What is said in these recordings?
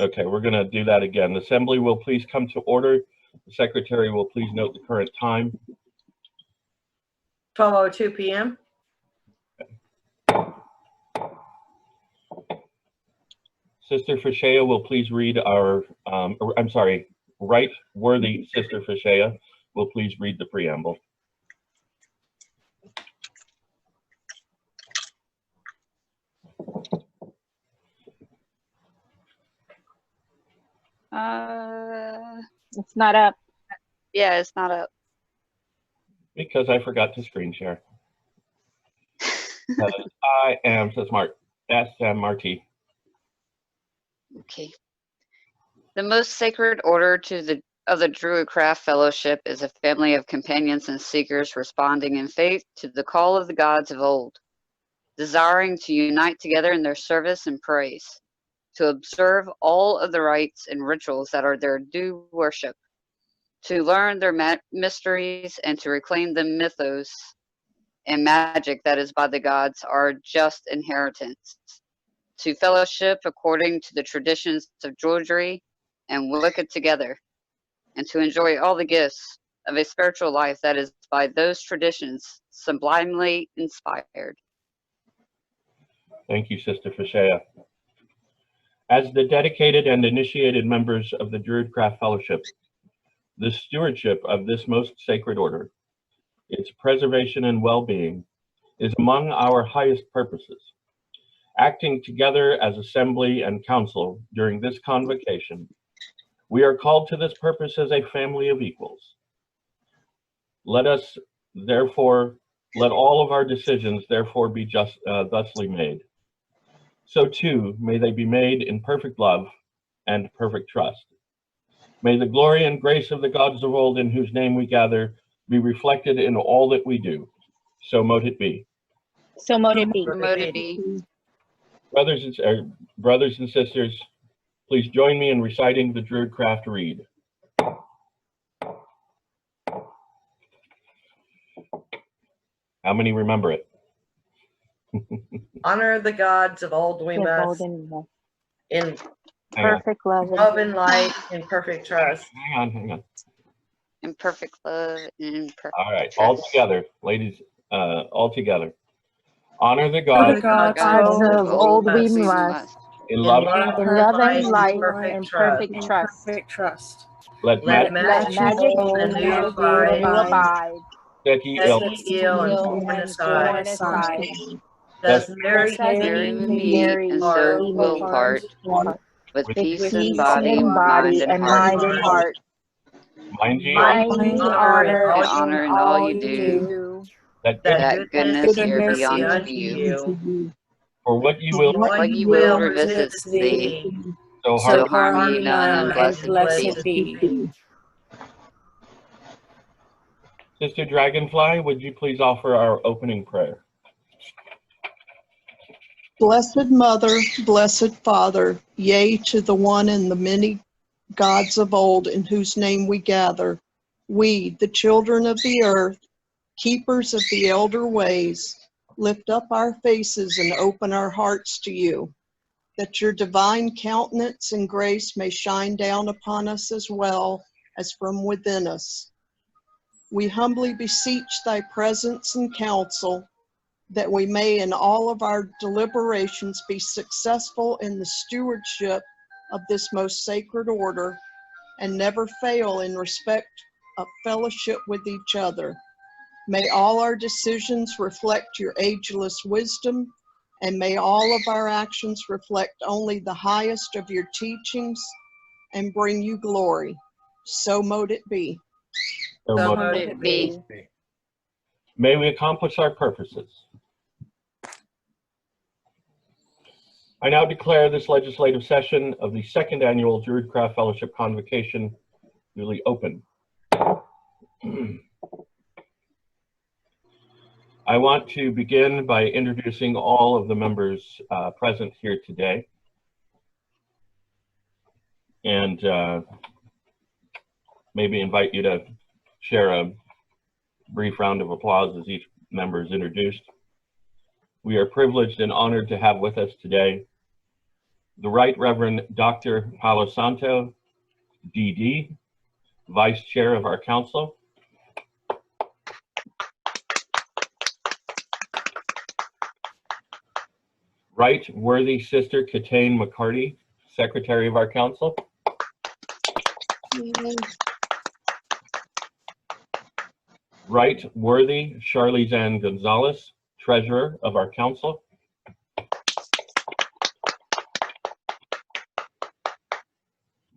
Okay, we're going to do that again. The assembly will please come to order. The secretary will please note the current time. 12:02 p.m. Sister Fashea will please read our, I'm sorry, Right Worthy Sister Fashea will please read the preamble. It's not up. Yeah, it's not up. Because I forgot to screen share. I am, says Marty. Okay. The most sacred order of the Druidcraft Fellowship is a family of companions and seekers responding in faith to the call of the gods of old, desiring to unite together in their service and praise, to observe all of the rites and rituals that are their due worship, to learn their mysteries and to reclaim the mythos and magic that is by the gods our just inheritance, to fellowship according to the traditions of Georgery and Wicca together, and to enjoy all the gifts of a spiritual life that is by those traditions sublimely inspired. Thank you, Sister Fashea. As the dedicated and initiated members of the Druidcraft Fellowship, the stewardship of this most sacred order, its preservation and well-being, is among our highest purposes. Acting together as assembly and council during this convocation, we are called to this purpose as a family of equals. Let all of our decisions therefore be thusly made. So too may they be made in perfect love and perfect trust. May the glory and grace of the gods of old in whose name we gather be reflected in all that we do. So mote it be. So mote it be. Mote it be. Brothers and sisters, please join me in reciting the Druidcraft Read. How many remember it? Honor the gods of old we must, in Perfect love and light, in perfect trust. Hang on. In perfect love, in perfect All right, trust. all together, ladies, all together. Honor the gods of old we must, in love and light, perfect and perfect trust. Perfect trust. Let Let magic magic old and new and abide, new abide, set ye set ill, ye ill and torn aside. aside. Thus Mary Mary with me, Mary, and so will part, with peace in body, mind, and heart. mind ye Mind, honor, And honor in all you do, that that goodness here be be unto you. for what ye will What you will revisit thee, so so hard. harm ye none, and blessed be. Sister Dragonfly, would you please offer our opening prayer? Blessed Mother, blessed Father, yea, to the one and the many gods of old in whose name we gather, we, the children of the earth, keepers of the elder ways, lift up our faces and open our hearts to you, that your divine countenance and grace may shine down upon us as well as from within us. We humbly beseech thy presence and counsel, that we may in all of our deliberations be successful in the stewardship of this most sacred order and never fail in respect of fellowship with each other. May all our decisions reflect your ageless wisdom, and may all of our actions reflect only the highest of your teachings and bring you glory. So mote it be. So So mote mote it be. May we accomplish our purposes. I now declare this legislative session of the second annual Druidcraft Fellowship Convocation duly open. I want to begin by introducing all of the members present here today. And maybe invite you to share a brief round of applause as each member is introduced. We are privileged and honored to have with us today The Right Reverend Dr. Palo Santo, DD, Vice Chair of our Council. Right Worthy Sister Katane McCarty, Secretary of our Council. Right Worthy Charlize Ann Gonzalez, Treasurer of our Council.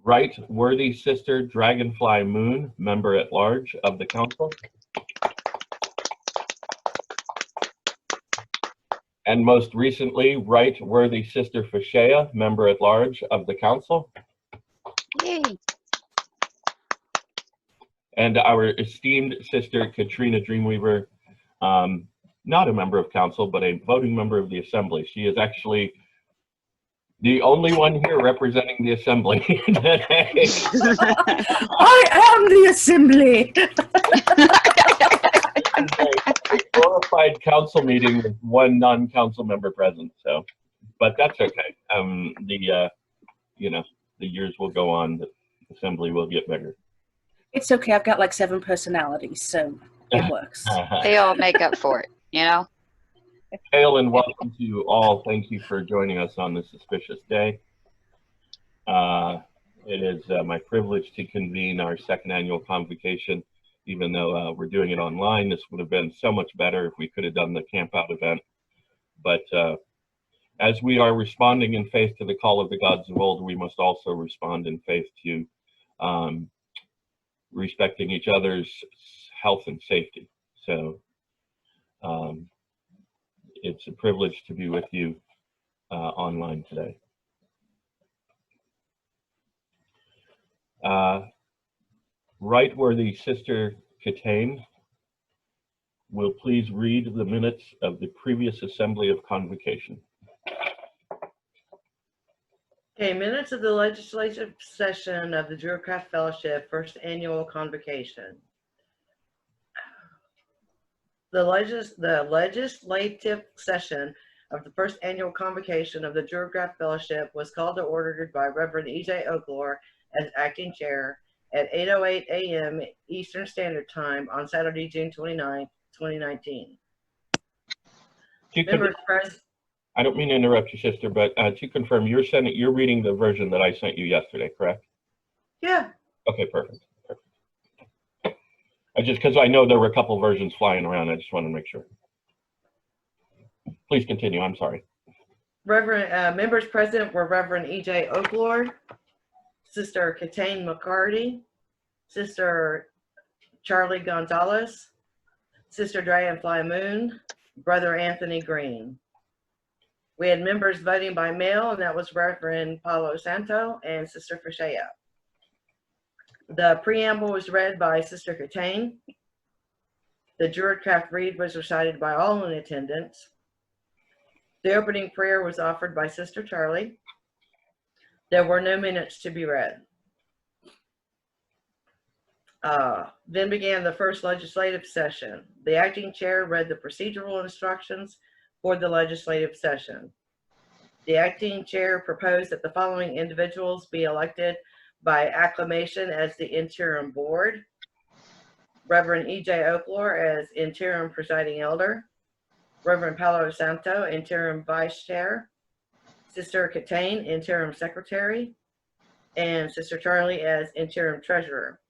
Right Worthy Sister Dragonfly Moon, Member at Large of the Council. And most recently, Right Worthy Sister Fashea, Member at Large of the Council. Yay. And our esteemed Sister Katrina Dreamweaver, not a member of Council, but a voting member of the Assembly. She is actually the only one here representing the Assembly today. I am the Assembly. A glorified council meeting with one non-council member present. So, but that's okay. You know, the years will go on. The Assembly will get bigger. It's okay. I've got like 7 personalities, so it works. They all make up for it, you know? Hail and welcome to you all. Thank you for joining us on this auspicious day. It is my privilege to convene our second annual convocation. Even though we're doing it online, this would have been so much better if we could have done the camp out event. But as we are responding in faith to the call of the gods of old, we must also respond in faith to respecting each other's health and safety. So it's a privilege to be with you online today. Right Worthy Sister Katane will please read the minutes of the previous Assembly of Convocation. Okay, minutes of the legislative session of the Druidcraft Fellowship, first annual convocation. The legislative session of the first annual convocation of the Druidcraft Fellowship was called to order by Reverend E.J. Oaklore as acting chair at 8:08 a.m. Eastern Standard Time on Saturday, June 29, 2019. Members present. I don't mean to interrupt you, sister, but to confirm, you're reading the version that I sent you yesterday, correct? Yeah. Okay, perfect. Just because I know there were a couple versions flying around, I just want to make sure. Please continue. I'm sorry. Members present were Reverend E.J. Oaklore, Sister Katane McCarty, Sister Charlie Gonzalez, Sister Dragonfly Moon, Brother Anthony Green. We had members voting by mail, and that was Reverend Palo Santo and Sister Fashea. The preamble was read by Sister Katane. The Druidcraft read was recited by all in attendance. The opening prayer was offered by Sister Charlie. There were no minutes to be read. Then began the first legislative session. The acting chair read the procedural instructions for the legislative session. The acting chair proposed that the following individuals be elected by acclamation as the interim board. Reverend E.J. Oaklore as interim presiding elder. Reverend Palo Santo, interim vice chair. Sister Katane, interim secretary. And Sister Charlie as interim treasurer.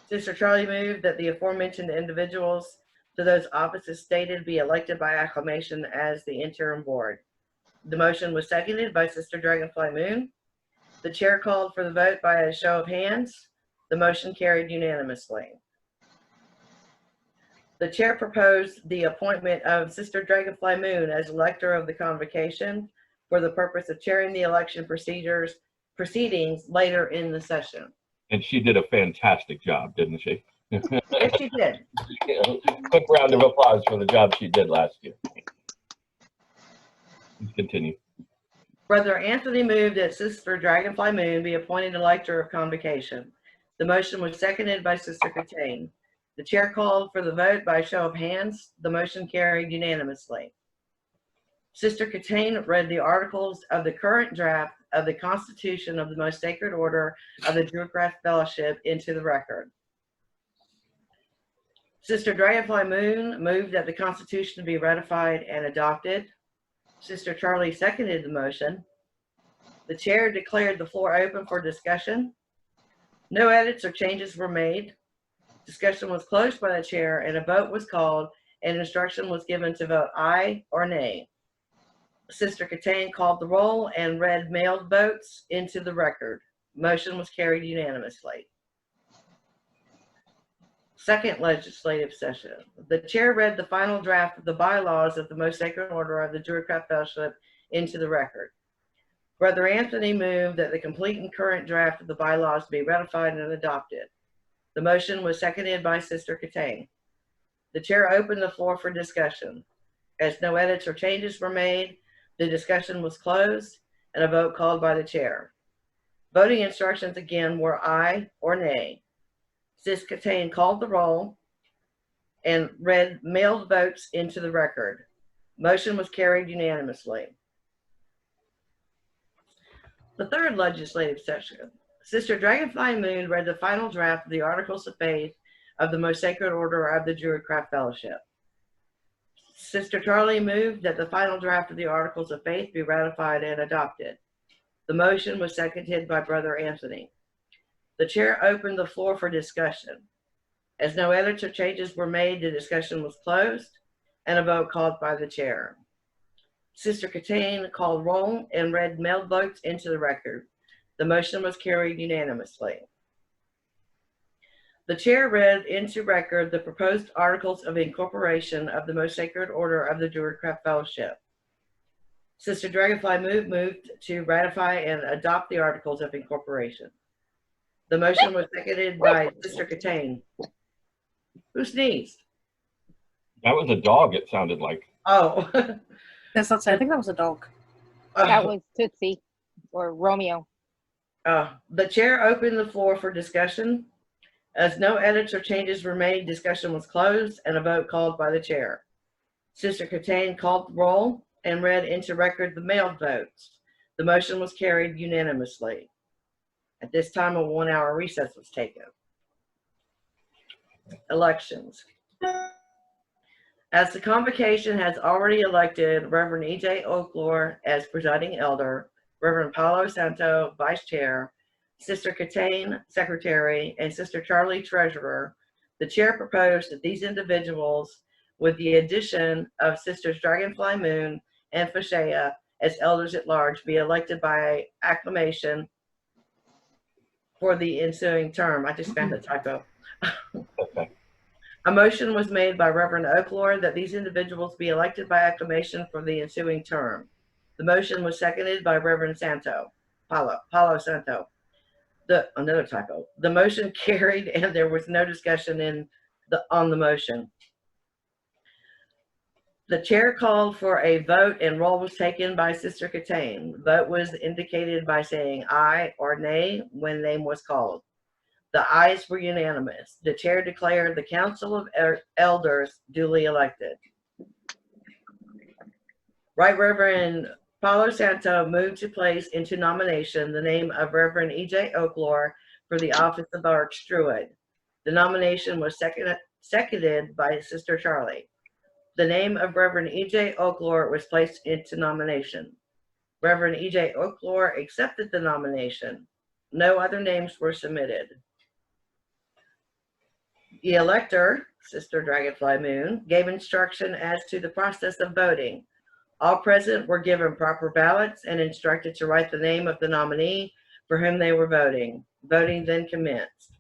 Sister Charlie moved that the aforementioned individuals to those offices stated be elected by acclamation as the interim board. The motion was seconded by Sister Dragonfly Moon. The chair called for the vote by a show of hands. The motion carried unanimously. The chair proposed the appointment of Sister Dragonfly Moon as elector of the convocation for the purpose of chairing the election proceedings later in the session. And she did a fantastic job, didn't she? Yes, she did. Quick round of applause for the job she did last year. Please continue. Brother Anthony moved that Sister Dragonfly Moon be appointed elector of convocation. The motion was seconded by Sister Katane. The chair called for the vote by show of hands. The motion carried unanimously. Sister Catane read the articles of the current draft of the Constitution of the Most Sacred Order of the Druidcraft Fellowship into the record. Sister Dragonfly Moon moved that the Constitution be ratified and adopted. Sister Charlie seconded the motion. The chair declared the floor open for discussion. No edits or changes were made. Discussion was closed by the chair and a vote was called and instruction was given to vote aye or nay. Sister Catane called the roll and read mailed votes into the record. Motion was carried unanimously. Second legislative session. The chair read the final draft of the bylaws of the Most Sacred Order of the Druidcraft Fellowship into the record. Brother Anthony moved that the complete and current draft of the bylaws be ratified and adopted. The motion was seconded by Sister Catane. The chair opened the floor for discussion. As no edits or changes were made, the discussion was closed and a vote called by the chair. Voting instructions again were aye or nay. Sis Catane called the roll and read mailed votes into the record. Motion was carried unanimously. The third legislative session. Sister Dragonfly Moon read the final draft of the Articles of Faith of the Most Sacred Order of the Druidcraft Fellowship. Sister Charlie moved that the final draft of the Articles of Faith be ratified and adopted. The motion was seconded by Brother Anthony. The chair opened the floor for discussion. As no edits or changes were made, the discussion was closed and a vote called by the chair. Sister Catane called roll and read mailed votes into the record. The motion was carried unanimously. The chair read into record the proposed articles of incorporation of the Most Sacred Order of the Druidcraft Fellowship. Sister Dragonfly moved to ratify and adopt the articles of incorporation. The motion was seconded by Sister Catane. Who sneezed? That was a dog, it sounded like. Oh. That's not. I think that was a dog. That was Tootsie or Romeo. The chair opened the floor for discussion. As no edits or changes were made, discussion was closed and a vote called by the chair. Sister Catane called the roll and read into record the mailed votes. The motion was carried unanimously. At this time, a 1-hour recess was taken. Elections. As the Convocation has already elected Reverend E.J. Oaklore as presiding elder, Reverend Paulo Santo, vice chair, Sister Catane, secretary, and Sister Charlie, treasurer, the chair proposed that these individuals, with the addition of Sisters Dragonfly Moon and Fashea as elders at large, be elected by acclamation for the ensuing term. I just found a typo. Okay. A motion was made by Reverend Oaklore that these individuals be elected by acclamation for the ensuing term. The motion was seconded by Reverend Santo, Paulo Santo. Another typo. The motion carried and there was no discussion on the motion. The chair called for a vote and roll was taken by Sister Catane. Vote was indicated by saying aye or nay when name was called. The ayes were unanimous. The chair declared the Council of Elders duly elected. Right Reverend Paulo Santo moved to place into nomination the name of Reverend E.J. Oaklore for the office of Archdruid. The nomination was seconded by Sister Charlie. The name of Reverend E.J. Oaklore was placed into nomination. Reverend E.J. Oaklore accepted the nomination. No other names were submitted. The elector, Sister Dragonfly Moon, gave instruction as to the process of voting. All present were given proper ballots and instructed to write the name of the nominee for whom they were voting. Voting then commenced.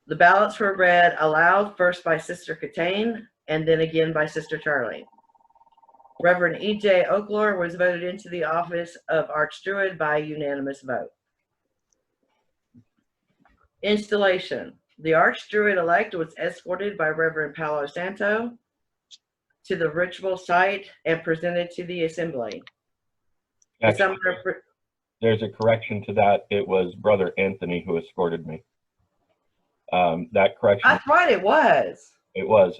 The ballots were read aloud, first by Sister Catane and then again by Sister Charlie. Reverend E.J. Oaklore was voted into the office of Archdruid by unanimous vote. Installation. The Archdruid-elect was escorted by Reverend Paulo Santo to the ritual site and presented to the assembly. Actually, there's a correction to that. It was Brother Anthony who escorted me. That correction. That's right, it was. It was.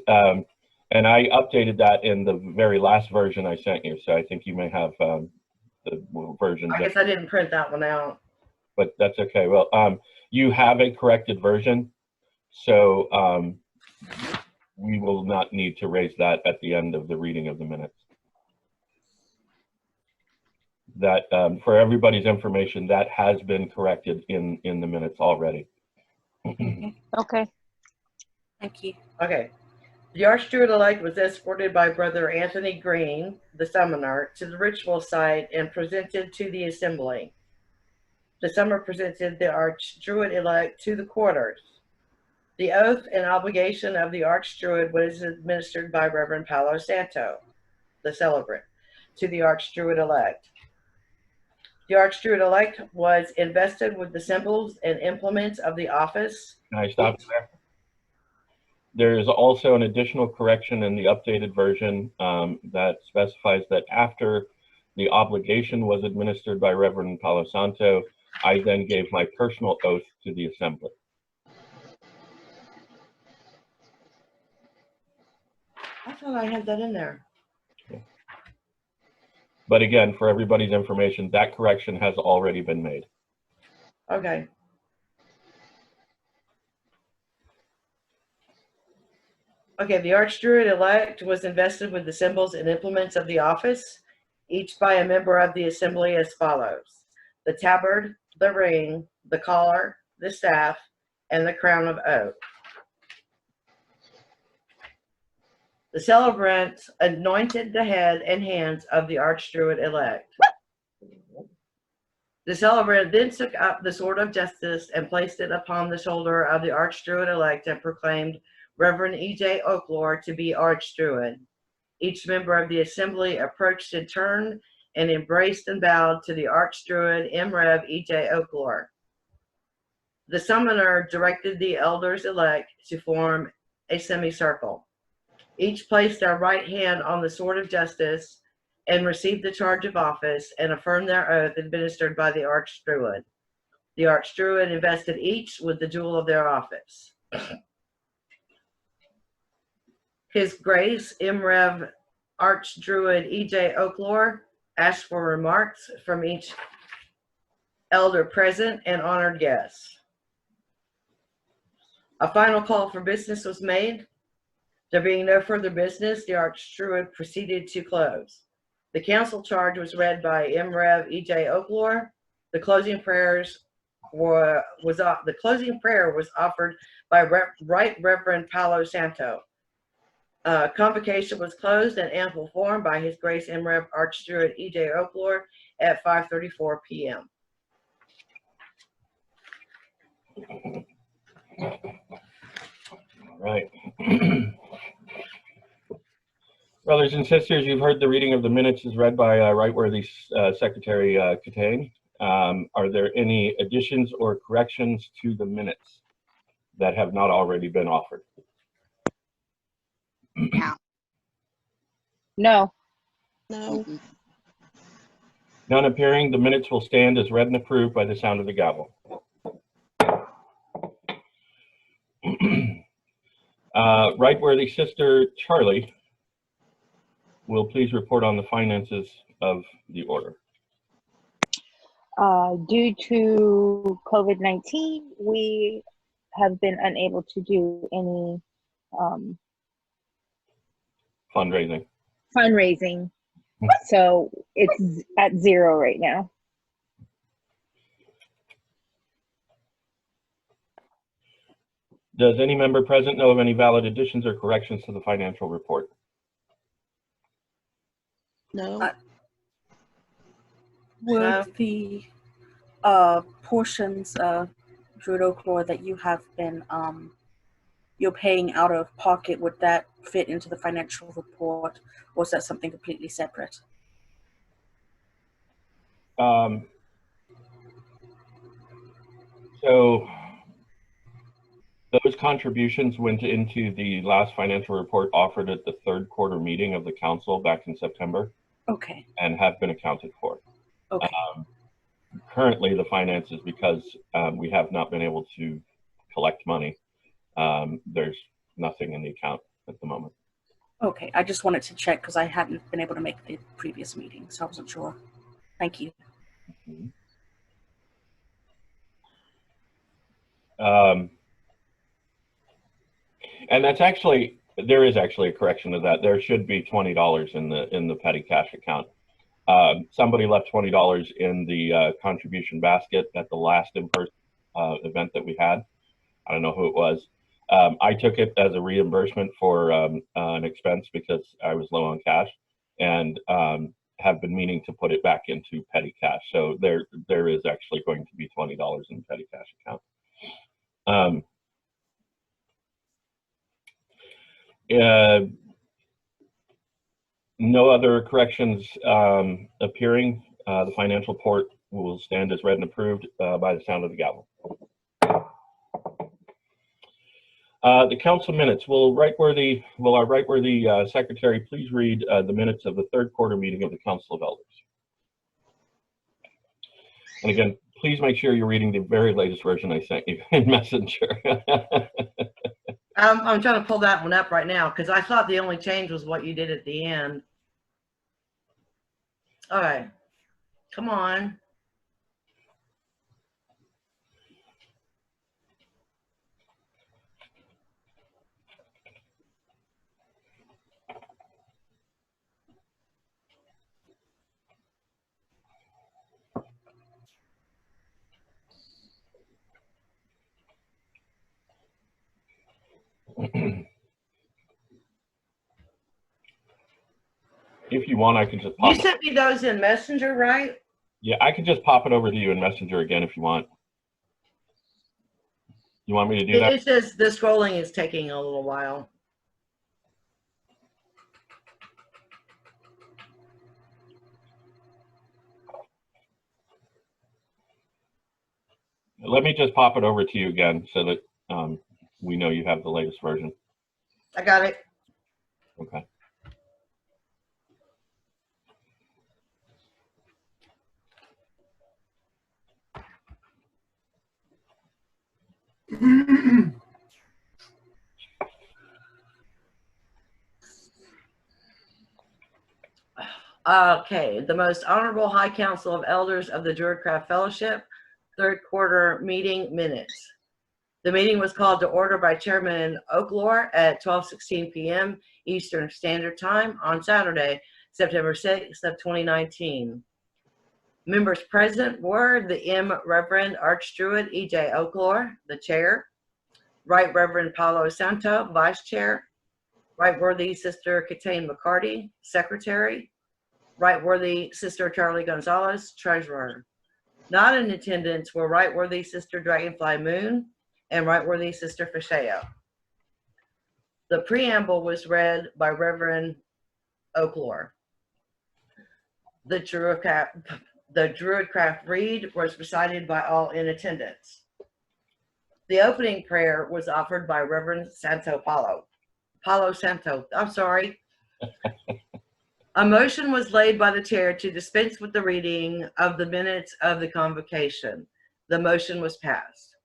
And I updated that in the very last version I sent you, so I think you may have the version. I guess I didn't print that one out. But that's okay. Well, you have a corrected version, so we will not need to raise that at the end of the reading of the minutes. That, for everybody's information, that has been corrected in the minutes already. Okay. Thank you. Okay. The Archdruid-elect was escorted by Brother Anthony Green, the summoner, to the ritual site and presented to the assembly. The summoner presented the Archdruid-elect to the quarters. The oath and obligation of the Archdruid was administered by Reverend Palo Santo, the celebrant, to the Archdruid-elect. The Archdruid-elect was invested with the symbols and implements of the office. Can I stop there? There is also an additional correction in the updated version that specifies that after the obligation was administered by Reverend Palo Santo, I then gave my personal oath to the assembly. I thought I had that in there. But again, for everybody's information, that correction has already been made. Okay. Okay, the Archdruid-elect was invested with the symbols and implements of the office, each by a member of the assembly as follows: the tabard, the ring, the collar, the staff, and the crown of oak. The celebrant anointed the head and hands of the Archdruid-elect. The celebrant then took up the sword of justice and placed it upon the shoulder of the Archdruid-elect and proclaimed Reverend E.J. Oaklore to be Archdruid. Each member of the assembly approached in turn and embraced and bowed to the Archdruid M.Rev. E.J. Oaklore. The summoner directed the elders-elect to form a semicircle. Each placed their right hand on the sword of justice and received the charge of office and affirmed their oath administered by the Archdruid. The Archdruid invested each with the jewel of their office. His Grace M.Rev. Archdruid E.J. Oaklore asked for remarks from each elder present and honored guests. A final call for business was made. There being no further business, the Archdruid proceeded to close. The council charge was read by M.Rev. E.J. Oaklore. The closing prayer was offered by Right Reverend Palo Santo. Convocation was closed and ample form by His Grace M.Rev. Archdruid E.J. Oaklore at 5:34 p.m. All right. Brothers and sisters, you've heard the reading of the minutes as read by Right Worthy Secretary Catane. Are there any additions or corrections to the minutes that have not already been offered? No. No. No. None appearing, the minutes will stand as read and approved by the sound of the gavel. Right Worthy Sister Charlie will please report on the finances of the order. Due to COVID-19, we have been unable to do any Fundraising. so it's at 0 right now. Does any member present know of any valid additions or corrections to the financial report? No. Would the portions of Druid Oaklore that you have been you're paying out of pocket, would that fit into the financial report, or is that something completely separate? So those contributions went into the last financial report offered at the third quarter meeting of the council back in September. Okay. And have been accounted for. Okay. Currently, the finances, because we have not been able to collect money, there's nothing in the account at the moment. Okay, I just wanted to check because I hadn't been able to make the previous meeting, so I wasn't sure. Thank you. And that's actually, there is actually a correction to that. There should be $20 in the petty cash account. Somebody left $20 in the contribution basket at the last in-person event that we had. I don't know who it was. I took it as a reimbursement for an expense because I was low on cash, and have been meaning to put it back into petty cash. So there is actually going to be $20 in the petty cash account. No other corrections appearing. The financial report will stand as read and approved by the sound of the gavel. The council minutes. Will our right worthy secretary please read the minutes of the third quarter meeting of the Council of Elders? And again, please make sure you're reading the very latest version I sent you in Messenger. I'm trying to pull that one up right now because I thought the only change was what you did at the end. All right, come on. If you want, I can just You sent me those in Messenger, right? Yeah, I can just pop it over to you in Messenger again if you want. You want me to do that? It's just the scrolling is taking a little while. Let me just pop it over to you again so that we know you have the latest version. I got it. Okay. Okay, the most honorable High Council of Elders of the Druidcraft Fellowship, third quarter meeting minutes. The meeting was called to order by Chairman Oaklore at 12:16 p.m. Eastern Standard Time on Saturday, September 6th of 2019. Members present were the M. Reverend Archdruid E.J. Oaklore, the chair, Right Reverend Paulo Santo, vice chair, Right Worthy Sister Katane McCarty, secretary, Right Worthy Sister Charlie Gonzalez, treasurer. Not in attendance were Right Worthy Sister Dragonfly Moon and Right Worthy Sister Fisheo. The preamble was read by Reverend Oaklore. The Druidcraft read was recited by all in attendance. The opening prayer was offered by Reverend Paulo Santo. I'm sorry. A motion was laid by the chair to dispense with the reading of the minutes of the convocation. The motion was passed.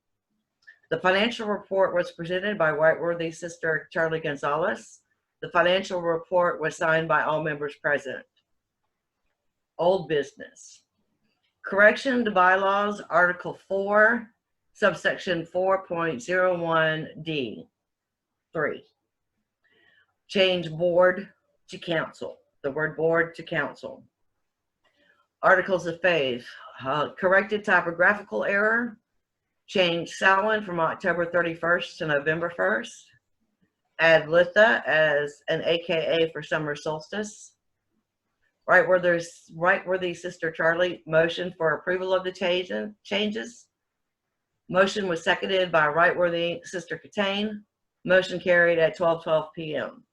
The financial report was presented by Right Worthy Sister Charlie Gonzalez. The financial report was signed by all members present. Old business. Correction to bylaws, Article 4, subsection 4.01D. 3. Change board to council. The word board to council. Articles of faith. Corrected typographical error. Change Samhain from October 31st to November 1st. Add Litha as an AKA for summer solstice. Right Worthy Sister Charlie motion for approval of the changes. Motion was seconded by Right Worthy Sister Katane. Motion carried at 12:12 p.m.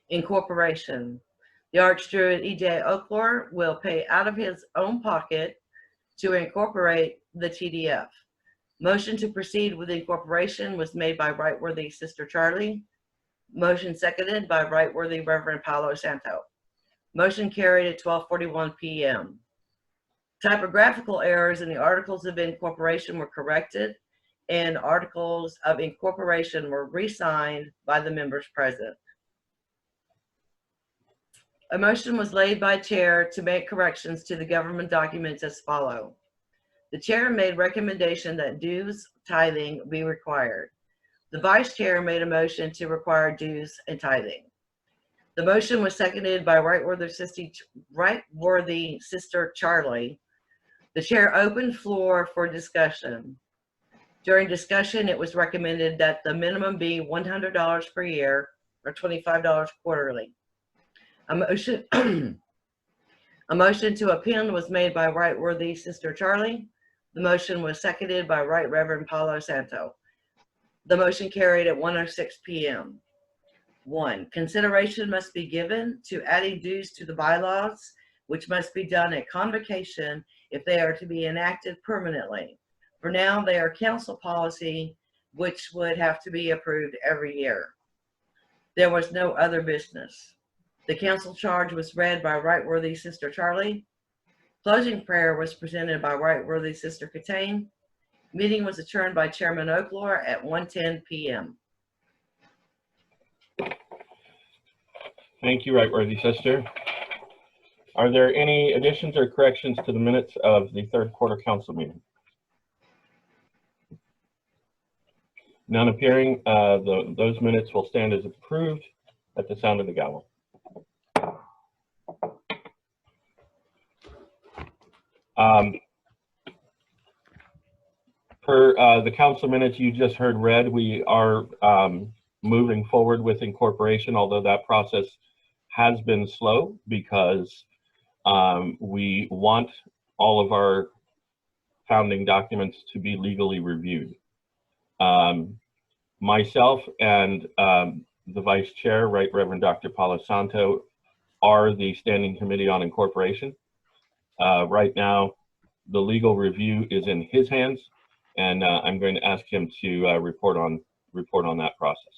Incorporation. The Archdruid E.J. Oaklore will pay out of his own pocket to incorporate the TDF. Motion to proceed with incorporation was made by Right Worthy Sister Charlie. Motion seconded by Right Worthy Reverend Paulo Santo. Motion carried at 12:41 p.m. Typographical errors in the articles of incorporation were corrected, and articles of incorporation were re-signed by the members present. A motion was laid by chair to make corrections to the government documents as follow. The chair made recommendation that dues tithing be required. The vice chair made a motion to require dues and tithing. The motion was seconded by Right Worthy Sister Charlie. The chair opened floor for discussion. During discussion, it was recommended that the minimum be $100 per year or $25 quarterly. A motion to append was made by Right Worthy Sister Charlie. The motion was seconded by Right Reverend Paulo Santo. The motion carried at 1:06 p.m. 1. Consideration must be given to adding dues to the bylaws, which must be done at convocation if they are to be enacted permanently. For now, they are council policy, which would have to be approved every year. There was no other business. The council charge was read by Right Worthy Sister Charlie. Closing prayer was presented by Right Worthy Sister Catane. Meeting was adjourned by Chairman Oaklore at 1:10 p.m. Thank you, Right Worthy Sister. Are there any additions or corrections to the minutes of the third quarter council meeting? None appearing. Those minutes will stand as approved at the sound of the gavel. Per the council minutes you just heard read, we are moving forward with incorporation, although that process has been slow because we want all of our founding documents to be legally reviewed. Myself and the Vice Chair, Right Reverend Dr. Paulo Santo, are the Standing Committee on Incorporation. Right now, the legal review is in his hands, and I'm going to ask him to report on that process.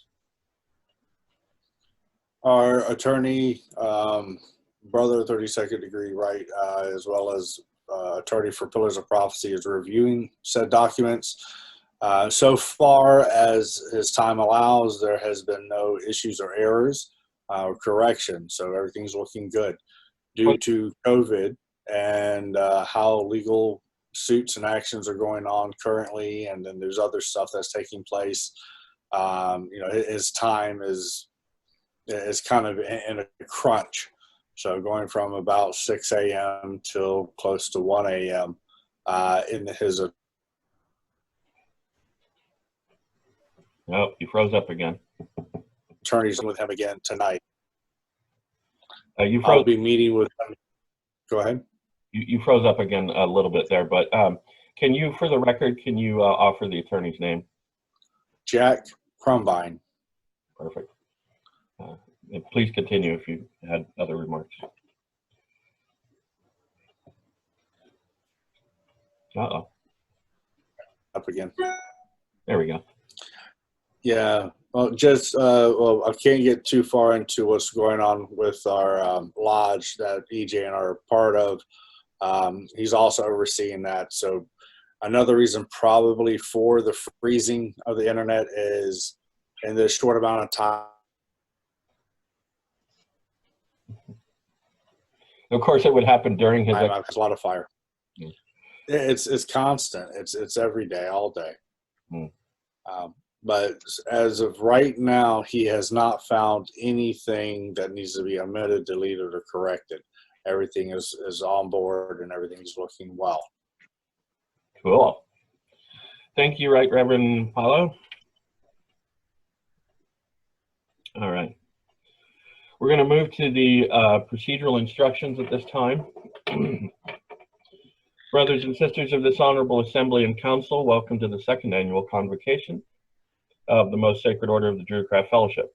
Our attorney, brother, 32nd degree right, as well as attorney for Pillars of Prophecy, is reviewing said documents. So far as his time allows, there has been no issues or errors or corrections, so everything's looking good. Due to COVID and how legal suits and actions are going on currently, and then there's other stuff that's taking place, you know, his time is kind of in a crunch. So going from about 6 a.m. till close to 1 a.m. In his... Oh, you froze up again. Attorneys with him again tonight. You froze. I'll be meeting with him. Go ahead. You froze up again a little bit there, but can you, for the record, can you offer the attorney's name? Jack Crumbine. Perfect. Please continue if you had other remarks. Uh-oh. Up again. There we go. Yeah, well, just, well, I can't get too far into what's going on with our lodge that EJ and I are part of. He's also overseeing that. So another reason probably for the freezing of the internet is in this short amount of time. Of course, it would happen during his... There's a lot of fire. Mm. It's constant. It's every day, all day. Mm. But as of right now, he has not found anything that needs to be omitted, deleted, or corrected. Everything is on board and everything's looking well. Cool. Thank you, Right Reverend Paulo. All right. We're going to move to the procedural instructions at this time. Brothers and sisters of this honorable assembly and council, welcome to the second annual convocation of the Most Sacred Order of the Druidcraft Fellowship.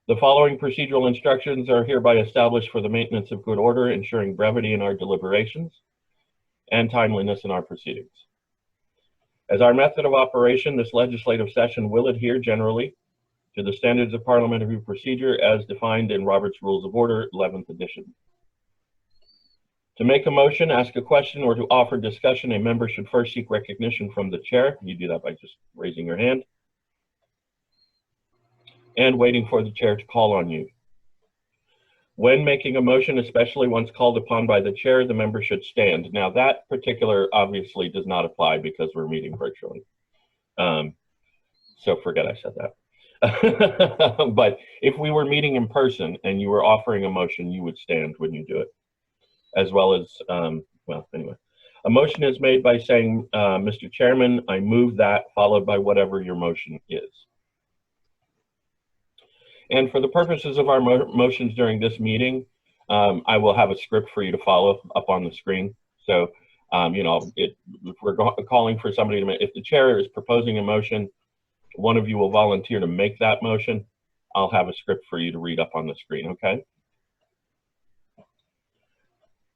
The following procedural instructions are hereby established for the maintenance of good order, ensuring brevity in our deliberations and timeliness in our proceedings. As our method of operation, this legislative session will adhere generally to the standards of parliamentary procedure as defined in Robert's Rules of Order, 11th edition. To make a motion, ask a question, or to offer discussion, a member should first seek recognition from the chair. You do that by just raising your hand and waiting for the chair to call on you. When making a motion, especially once called upon by the chair, the member should stand. Now that particular obviously does not apply because we're meeting virtually. So forget I said that. But if we were meeting in person and you were offering a motion, you would stand when you do it. As well as, well, anyway. A motion is made by saying, Mr. Chairman, I move that, followed by whatever your motion is. And for the purposes of our motions during this meeting, I will have a script for you to follow up on the screen. So, you know, if we're calling for somebody to make, if the chair is proposing a motion, one of you will volunteer to make that motion. I'll have a script for you to read up on the screen, okay?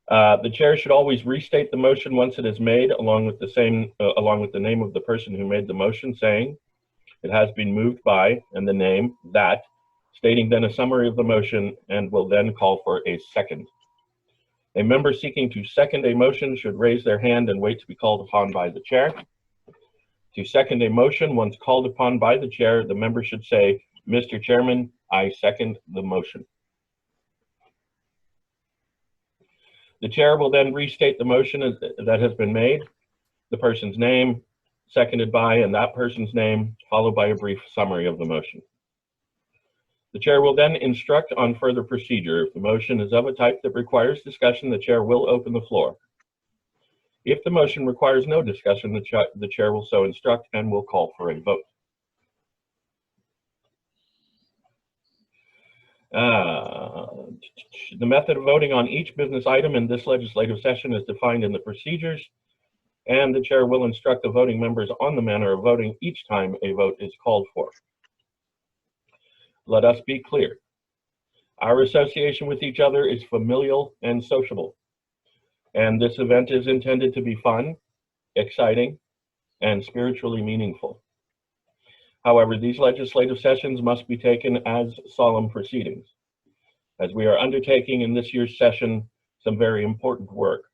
The chair should always restate the motion once it is made, along with the name of the person who made the motion, saying it has been moved by, and the name, that, stating then a summary of the motion, and will then call for a second. A member seeking to second a motion should raise their hand and wait to be called upon by the chair. To second a motion, once called upon by the chair, the member should say, Mr. Chairman, I second the motion. The chair will then restate the motion that has been made, the person's name, seconded by, and that person's name, followed by a brief summary of the motion. The chair will then instruct on further procedure. If the motion is of a type that requires discussion, the chair will open the floor. If the motion requires no discussion, the chair will so instruct and will call for a vote. The method of voting on each business item in this legislative session is defined in the procedures, and the chair will instruct the voting members on the manner of voting each time a vote is called for. Let us be clear. Our association with each other is familial and sociable, and this event is intended to be fun, exciting, and spiritually meaningful. However, these legislative sessions must be taken as solemn proceedings, as we are undertaking in this year's session some very important work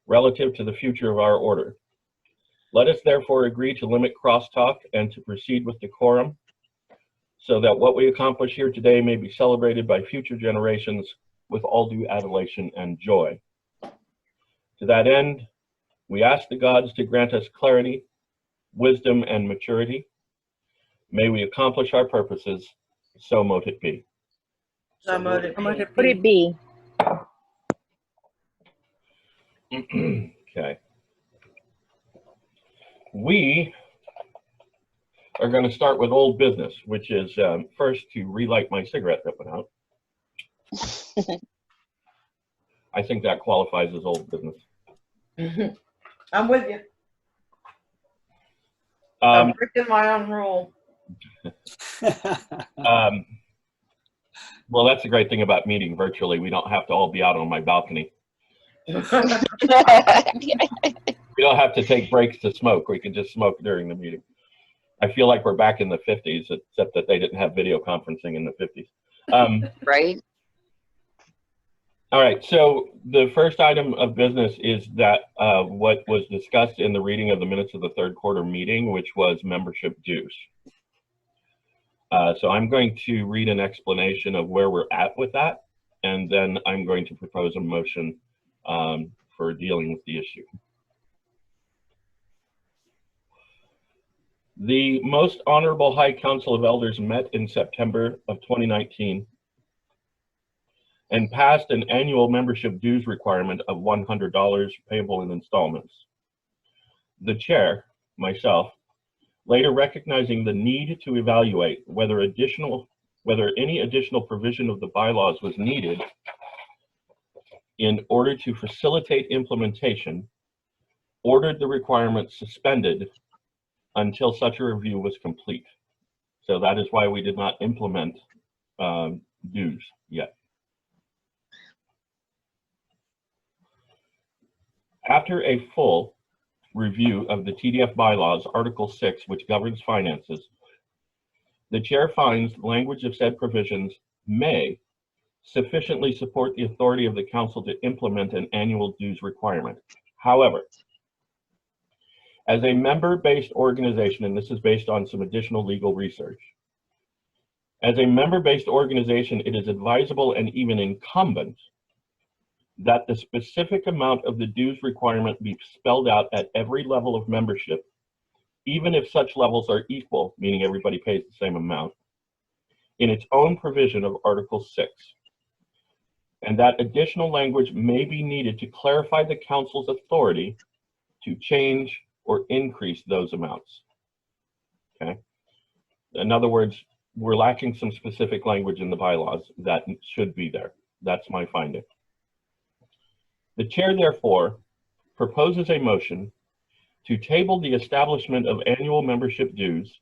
relative to the future of our order. Let us therefore agree to limit crosstalk and to proceed with decorum, so that what we accomplish here today may be celebrated by future generations with all due adulation and joy. To that end, we ask the gods to grant us clarity, wisdom, and maturity. May we accomplish our purposes, so mote it be. So mote it be. Would it be? Okay. We are going to start with old business, which is first to relight my cigarette that went out. I think that qualifies as old business. I'm with you. I'm breaking my own rule. Well, that's the great thing about meeting virtually. We don't have to all be out on my balcony. We don't have to take breaks to smoke. We can just smoke during the meeting. I feel like we're back in the 50s, except that they didn't have video conferencing in the 50s. Right? All right, so the first item of business is that what was discussed in the reading of the minutes of the third quarter meeting, which was membership dues. So I'm going to read an explanation of where we're at with that, and then I'm going to propose a motion for dealing with the issue. The Most Honorable High Council of Elders met in September of 2019 and passed an annual membership dues requirement of $100 payable in installments. The chair, myself, later recognizing the need to evaluate whether any additional provision of the bylaws was needed in order to facilitate implementation, ordered the requirement suspended until such a review was complete. So that is why we did not implement dues yet. After a full review of the TDF bylaws, Article 6, which governs finances, the chair finds the language of said provisions may sufficiently support the authority of the council to implement an annual dues requirement. However, as a member-based organization, and this is based on some additional legal research, As a member-based organization, it is advisable and even incumbent that the specific amount of the dues requirement be spelled out at every level of membership, even if such levels are equal, meaning everybody pays the same amount, in its own provision of Article 6. And that additional language may be needed to clarify the council's authority to change or increase those amounts. Okay. In other words, we're lacking some specific language in the bylaws that should be there. That's my finding. The chair, therefore, proposes a motion to table the establishment of annual membership dues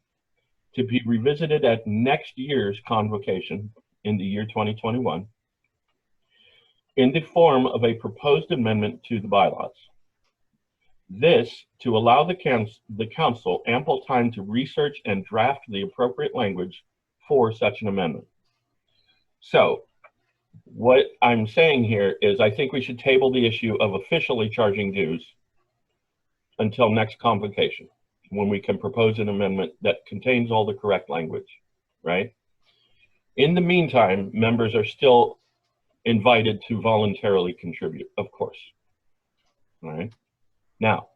to be revisited at next year's convocation in the year 2021 in the form of a proposed amendment to the bylaws. This to allow the council ample time to research and draft the appropriate language for such an amendment. So what I'm saying here is I think we should table the issue of officially charging dues until next convocation, when we can propose an amendment that contains all the correct language, right? In the meantime, members are still invited to voluntarily contribute, of course. All right. Now,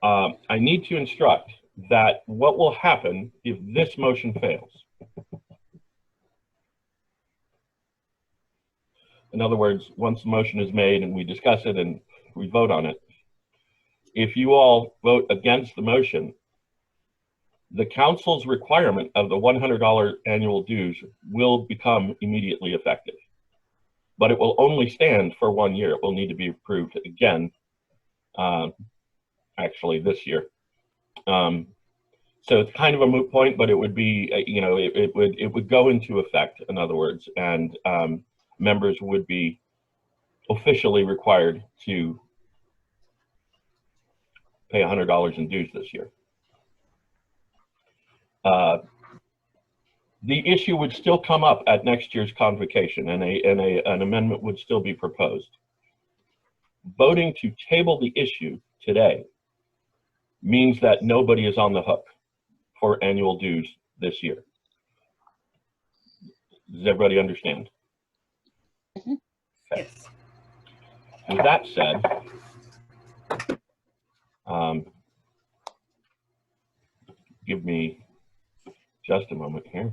I need to instruct that what will happen if this motion fails. In other words, once the motion is made and we discuss it and we vote on it, if you all vote against the motion, the council's requirement of the $100 annual dues will become immediately effective. But it will only stand for 1 year. It will need to be approved again, actually this year. So it's kind of a moot point, but it would be, you know, it would go into effect, in other words, and members would be officially required to pay $100 in dues this year. The issue would still come up at next year's convocation, and an amendment would still be proposed. Voting to table the issue today means that nobody is on the hook for annual dues this year. Does everybody understand? Mm-hmm. Okay. Yes. With that said, give me just a moment here.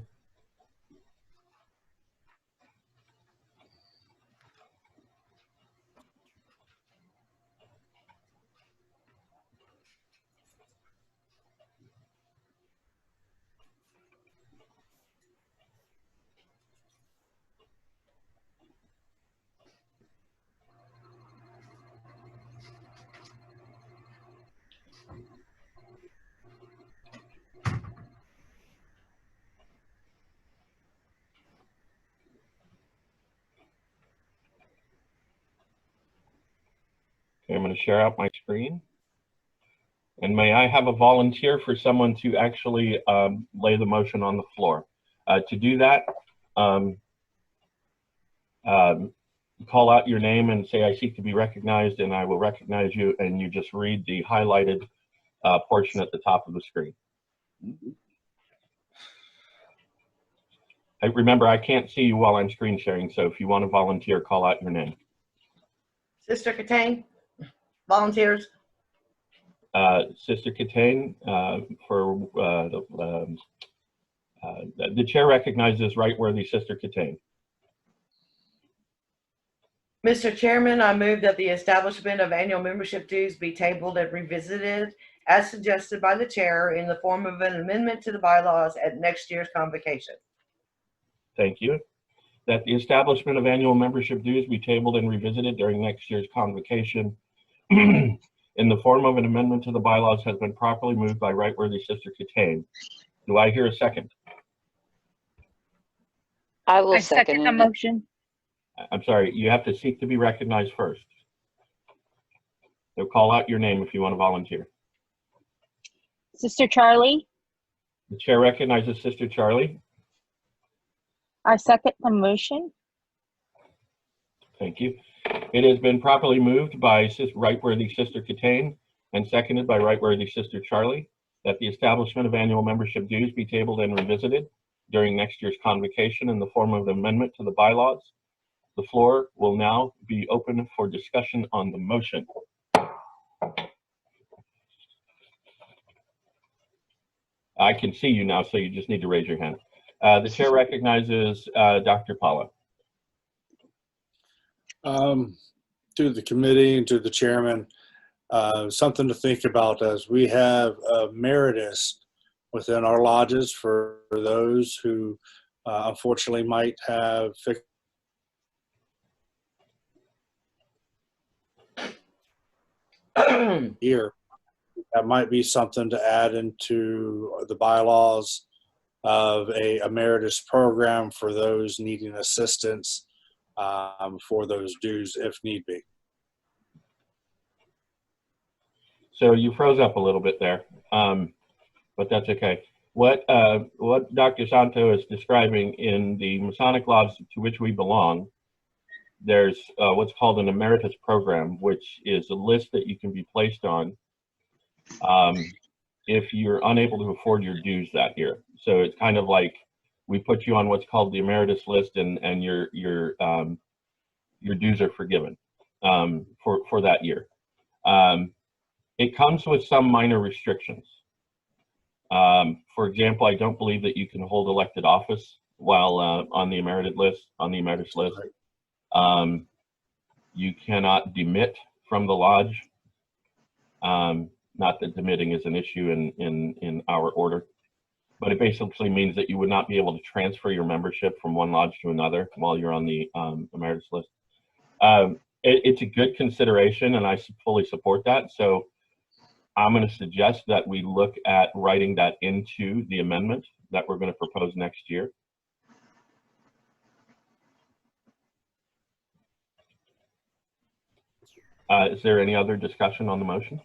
Okay, I'm going to share out my screen. And may I have a volunteer for someone to actually lay the motion on the floor? To do that, call out your name and say, "I seek to be recognized," and I will recognize you, and you just read the highlighted portion at the top of the screen. Remember, I can't see you while I'm screen sharing, so if you want to volunteer, call out your name. Sister Catane, volunteers. Sister Catane, the chair recognizes right worthy Sister Catane. Mr. Chairman, I move that the establishment of annual membership dues be tabled and revisited as suggested by the chair in the form of an amendment to the bylaws at next year's convocation. Thank you. That the establishment of annual membership dues be tabled and revisited during next year's convocation in the form of an amendment to the bylaws has been properly moved by right worthy Sister Catane. Do I hear a second? I will I second the it. motion. I'm sorry, you have to seek to be recognized first. So call out your name if you want to volunteer. Sister Charlie, The chair recognizes Sister Charlie. I second the motion. Thank you. It has been properly moved by right worthy Sister Catane and seconded by right worthy Sister Charlie that the establishment of annual membership dues be tabled and revisited during next year's convocation in the form of an amendment to the bylaws. The floor will now be open for discussion on the motion. I can see you now, so you just need to raise your hand. The chair recognizes Dr. Paula. To the committee and to the chairman, something to think about as we have emeritus within our lodges for those who unfortunately might have here. That might be something to add into the bylaws of a emeritus program for those needing assistance for those dues if need be. So you froze up a little bit there, but that's okay. What Dr. Santo is describing in the Masonic lodge to which we belong, there's what's called an emeritus program, which is a list that you can be placed on if you're unable to afford your dues that year. So it's kind of like we put you on what's called the emeritus list, and your dues are forgiven for that year. It comes with some minor restrictions. For example, I don't believe that you can hold elected office while on the emeritus list. You cannot demit from the lodge. Not that demitting is an issue in our order, but it basically means that you would not be able to transfer your membership from one lodge to another while you're on the emeritus list. It's a good consideration, and I fully support that. So I'm going to suggest that we look at writing that into the amendment that we're going to propose next year. Is there any other discussion on the motion?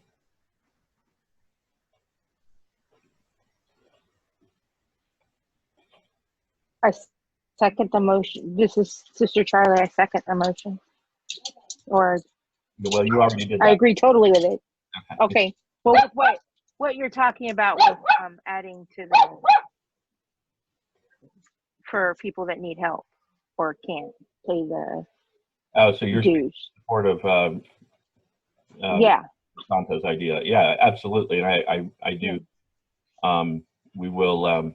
I second the motion. This is Sister Charlie. I second the motion. Or Well, you already did that. I agree totally with it. Okay. Well, with what you're talking about with adding to the for people that need help or can't pay the so you're dues. in support of Yeah. Santo's idea. Yeah, absolutely. And I do. We will,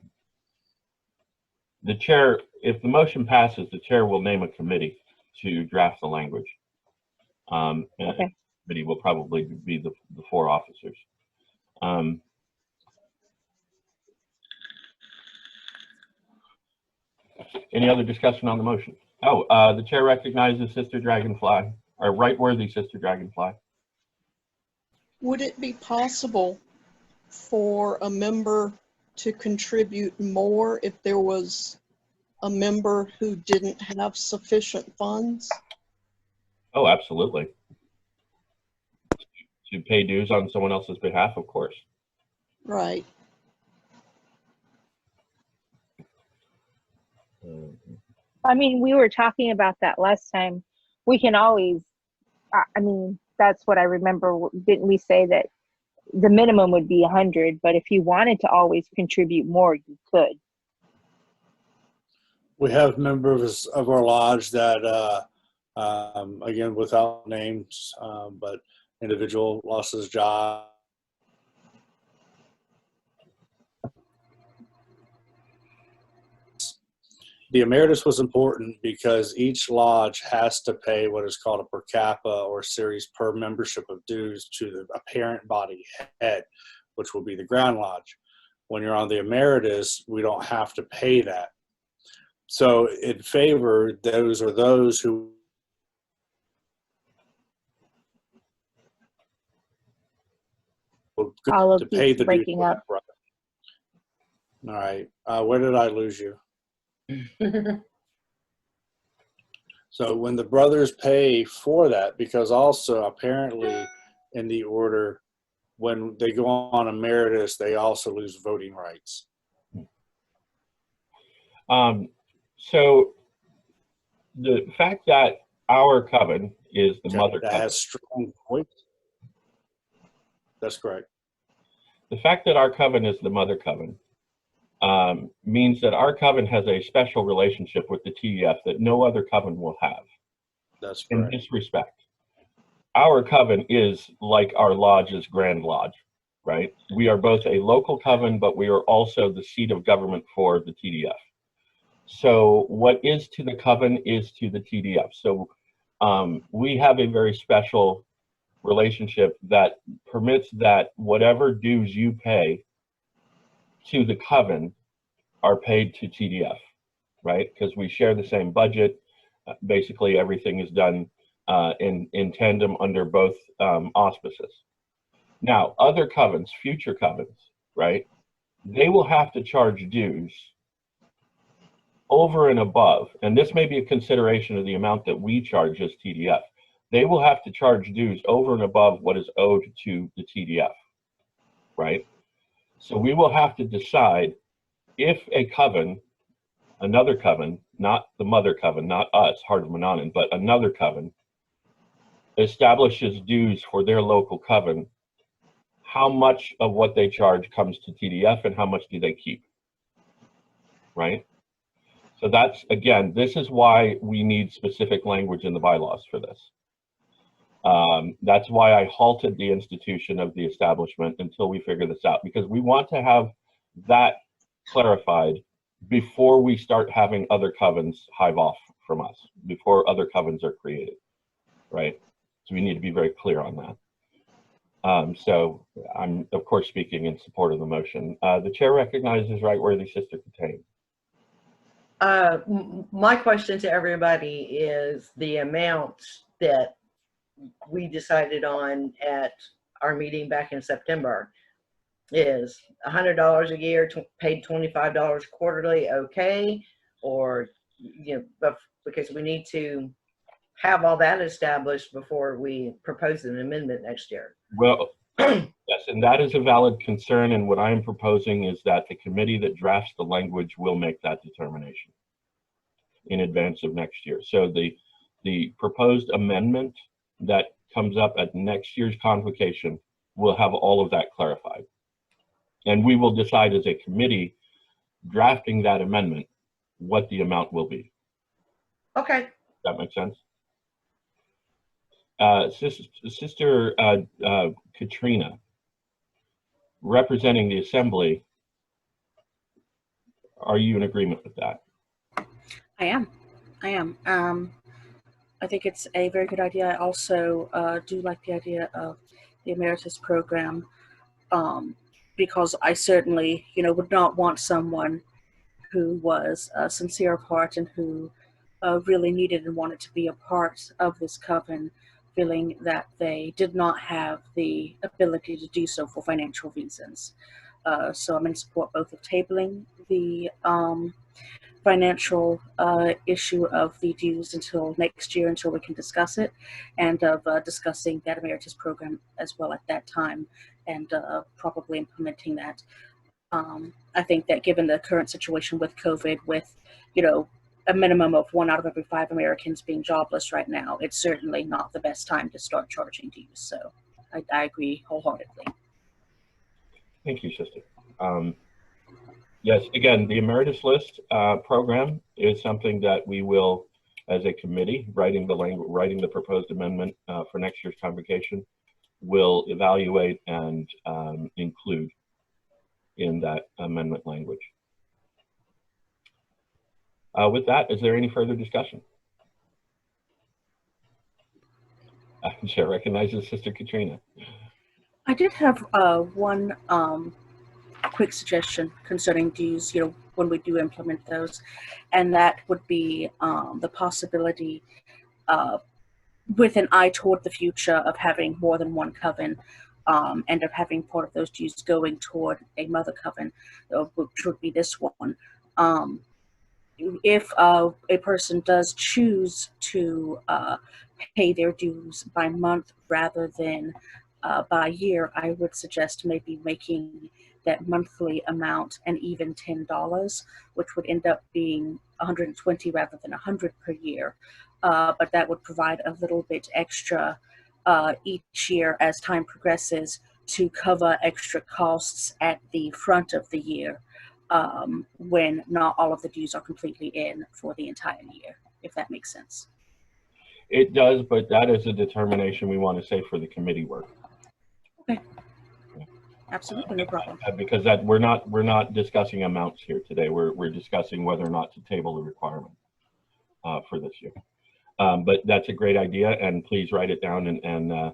the chair, if the motion passes, the chair will name a committee to draft the language. And Okay. the committee will probably be the 4 officers. Any other discussion on the motion? Oh, the chair recognizes Sister Dragonfly, or Right Worthy Sister Dragonfly. Would it be possible for a member to contribute more if there was a member who didn't have sufficient funds? Oh, absolutely. To pay dues on someone else's behalf, of course. Right. I mean, we were talking about that last time. We can always, I mean, that's what I remember. Didn't we say that the minimum would be 100, but if you wanted to always contribute more, you could. We have members of our lodge that, again, without names, but individual lost his job. The emeritus was important because each lodge has to pay what is called a per capita or series per membership of dues to the parent body head, which will be the Grand Lodge. When you're on the emeritus, we don't have to pay that. So it favored those who All of to pay these the breaking dues. up. All right, where did I lose you? So when the brothers pay for that, because also apparently in the order, when they go on emeritus, they also lose voting rights. So the fact that our coven is the Mother That Coven, has strong points. That's correct. the fact that our coven is the Mother Coven means that our coven has a special relationship with the TDF that no other coven will have. That's In correct. this respect, our coven is like our lodge's Grand Lodge, right? We are both a local coven, but we are also the seat of government for the TDF. So what is to the coven is to the TDF. So we have a very special relationship that permits that whatever dues you pay to the coven are paid to TDF, right? Because we share the same budget. Basically, everything is done in tandem under both auspices. Now, other covens, future covens, right? They will have to charge dues over and above, and this may be a consideration of the amount that we charge as TDF. They will have to charge dues over and above what is owed to the TDF, right? So we will have to decide if a coven, another coven, not the Mother Coven, not us, Heart of Manannán, but another coven, establishes dues for their local coven, how much of what they charge comes to TDF and how much do they keep, right? So that's, again, this is why we need specific language in the bylaws for this. That's why I halted the institution of the establishment until we figure this out, because we want to have that clarified before we start having other covens hive off from us, before other covens are created, right? So we need to be very clear on that. So I'm, of course, speaking in support of the motion. The chair recognizes Right Worthy Sister Catane. My question to everybody is the amount that we decided on at our meeting back in September is $100 a year, paid $25 quarterly, okay? Or, you know, but because we need to have all that established before we propose an amendment next year. Well, yes, and that is a valid concern, and what I am proposing is that the committee that drafts the language will make that determination in advance of next year. So the proposed amendment that comes up at next year's convocation will have all of that clarified. And we will decide as a committee drafting that amendment what the amount will be. Okay. Does that make sense? Sister Katrina, representing the assembly, are you in agreement with that? I am. I think it's a very good idea. I also do like the idea of the emeritus program, because I certainly, would not want someone who was sincere of heart and who really needed and wanted to be a part of this coven, feeling that they did not have the ability to do so for financial reasons. So I'm in support both of tabling the financial issue of the dues until next year, until we can discuss it, and of discussing that emeritus program as well at that time, and probably implementing that. I think that given the current situation with COVID, with, a minimum of 1 out of every 5 Americans being jobless right now, it's certainly not the best time to start charging dues. So I agree wholeheartedly. Thank you, Sister. Yes, again, the emeritus list program is something that we will, as a committee, writing the proposed amendment for next year's convocation, will evaluate and include in that amendment language. With that, is there any further discussion? Chair recognizes Sister Katrina. I did have one quick suggestion concerning dues, when we do implement those, and that would be the possibility, with an eye toward the future, of having more than one coven, and of having part of those dues going toward a mother coven, which would be this one. If a person does choose to pay their dues by month rather than by year, I would suggest maybe making that monthly amount an even $10, which would end up being $120 rather than $100 per year. But that would provide a little bit extra each year as time progresses to cover extra costs at the front of the year. when not all of the dues are completely in for the entire year, if that makes sense. It does, but that is a determination we want to say for the committee work. Okay. Absolutely, no problem. Because that we're not discussing amounts here today. We're discussing whether or not to table the requirement for this year. But that's a great idea, and please write it down and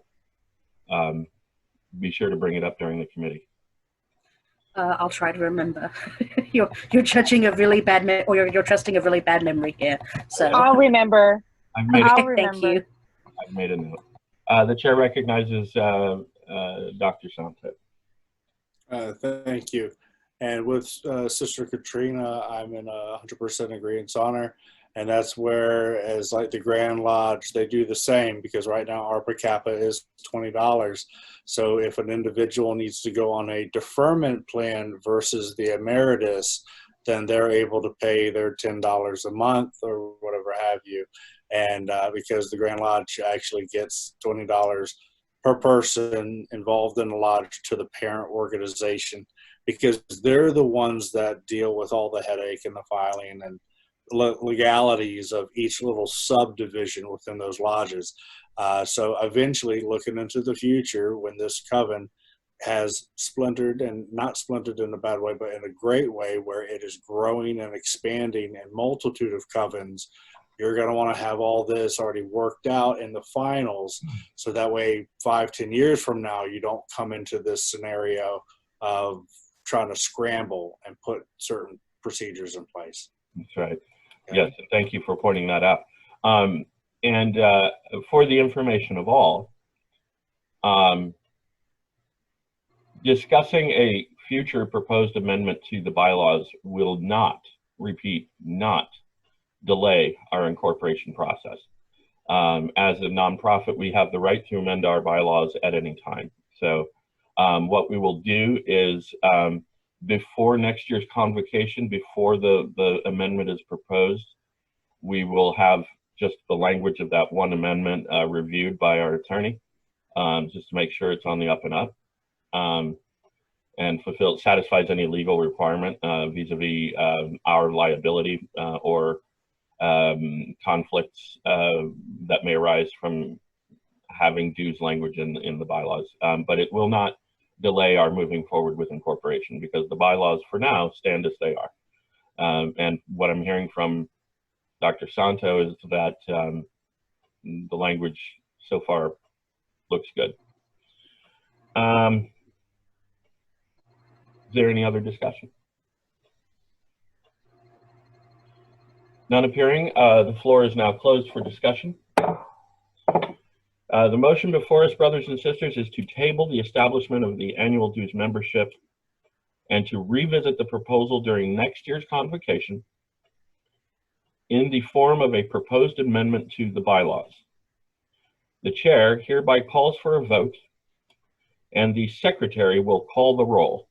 be sure to bring it up during the committee. I'll try to remember. You're judging a really bad or you're trusting a really bad memory here. So I'll remember. I've made I'll thank remember. you. I've made a note. The chair recognizes Dr. Santo. Thank you. And with Sister Katrina, I'm in 100% agreement on her. And that's where, as like the Grand Lodge, they do the same, because right now our per capita is $20. So if an individual needs to go on a deferment plan versus the emeritus, then they're able to pay their $10 a month or whatever have you. And because the Grand Lodge actually gets $20 per person involved in the lodge to the parent organization, because they're the ones that deal with all the headache and the filing and legalities of each little subdivision within those lodges. So eventually, looking into the future, when this coven has splintered, and not splintered in a bad way, but in a great way, where it is growing and expanding in multitude of covens, you're going to want to have all this already worked out in the finals, so that way 5-10 years from now you don't come into this scenario of trying to scramble and put certain procedures in place. That's right. Yes, thank you for pointing that out. And for the information of all, discussing a future proposed amendment to the bylaws will not, repeat, not delay our incorporation process. As a nonprofit, we have the right to amend our bylaws at any time. So what we will do is, before next year's convocation, before the amendment is proposed, we will have just the language of that one amendment reviewed by our attorney, just to make sure it's on the up and up, and satisfies any legal requirement vis-a-vis our liability or conflicts that may arise from having dues language in the bylaws. But it will not delay our moving forward with incorporation, because the bylaws for now stand as they are. And what I'm hearing from Dr. Santo is that the language so far looks good. Is there any other discussion? None appearing. The floor is now closed for discussion. The motion before us, brothers and sisters, is to table the establishment of the annual dues membership and to revisit the proposal during next year's convocation in the form of a proposed amendment to the bylaws. The chair hereby calls for a vote, and the secretary will call the roll.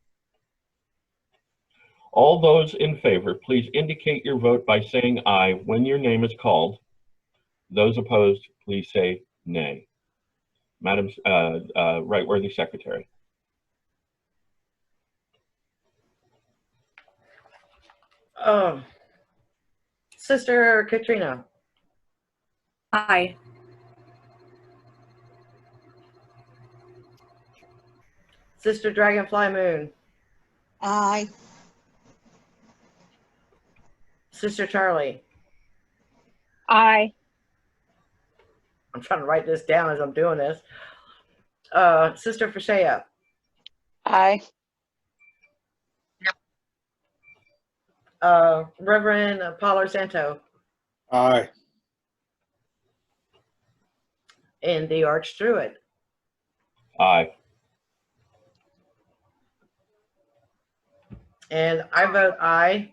All those in favor, please indicate your vote by saying aye when your name is called. Those opposed, please say nay. Madam Right-Worthy Secretary. Sister Katrina. Aye. Sister Dragonfly Moon. Aye. Sister Charlie. Aye. I'm trying to write this down as I'm doing this. Sister Fashea. Aye. Reverend Paulo Santo. Aye. And the Arch Druid. Aye. And I vote aye.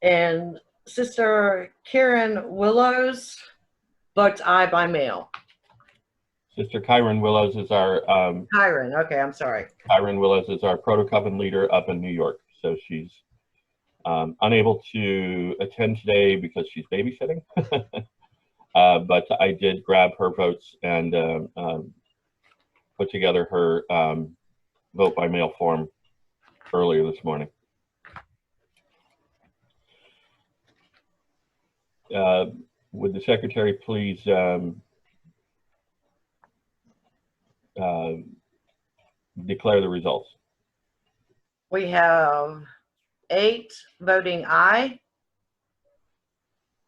And Sister Karen Willows votes aye by mail. Sister Kyron Willows is our Kyron, okay, I'm sorry. Kyron Willows is our Proto-Coven leader up in New York. So she's unable to attend today because she's babysitting. But I did grab her votes and put together her vote by mail form earlier this morning. Would the secretary please declare the results? We have 8 voting aye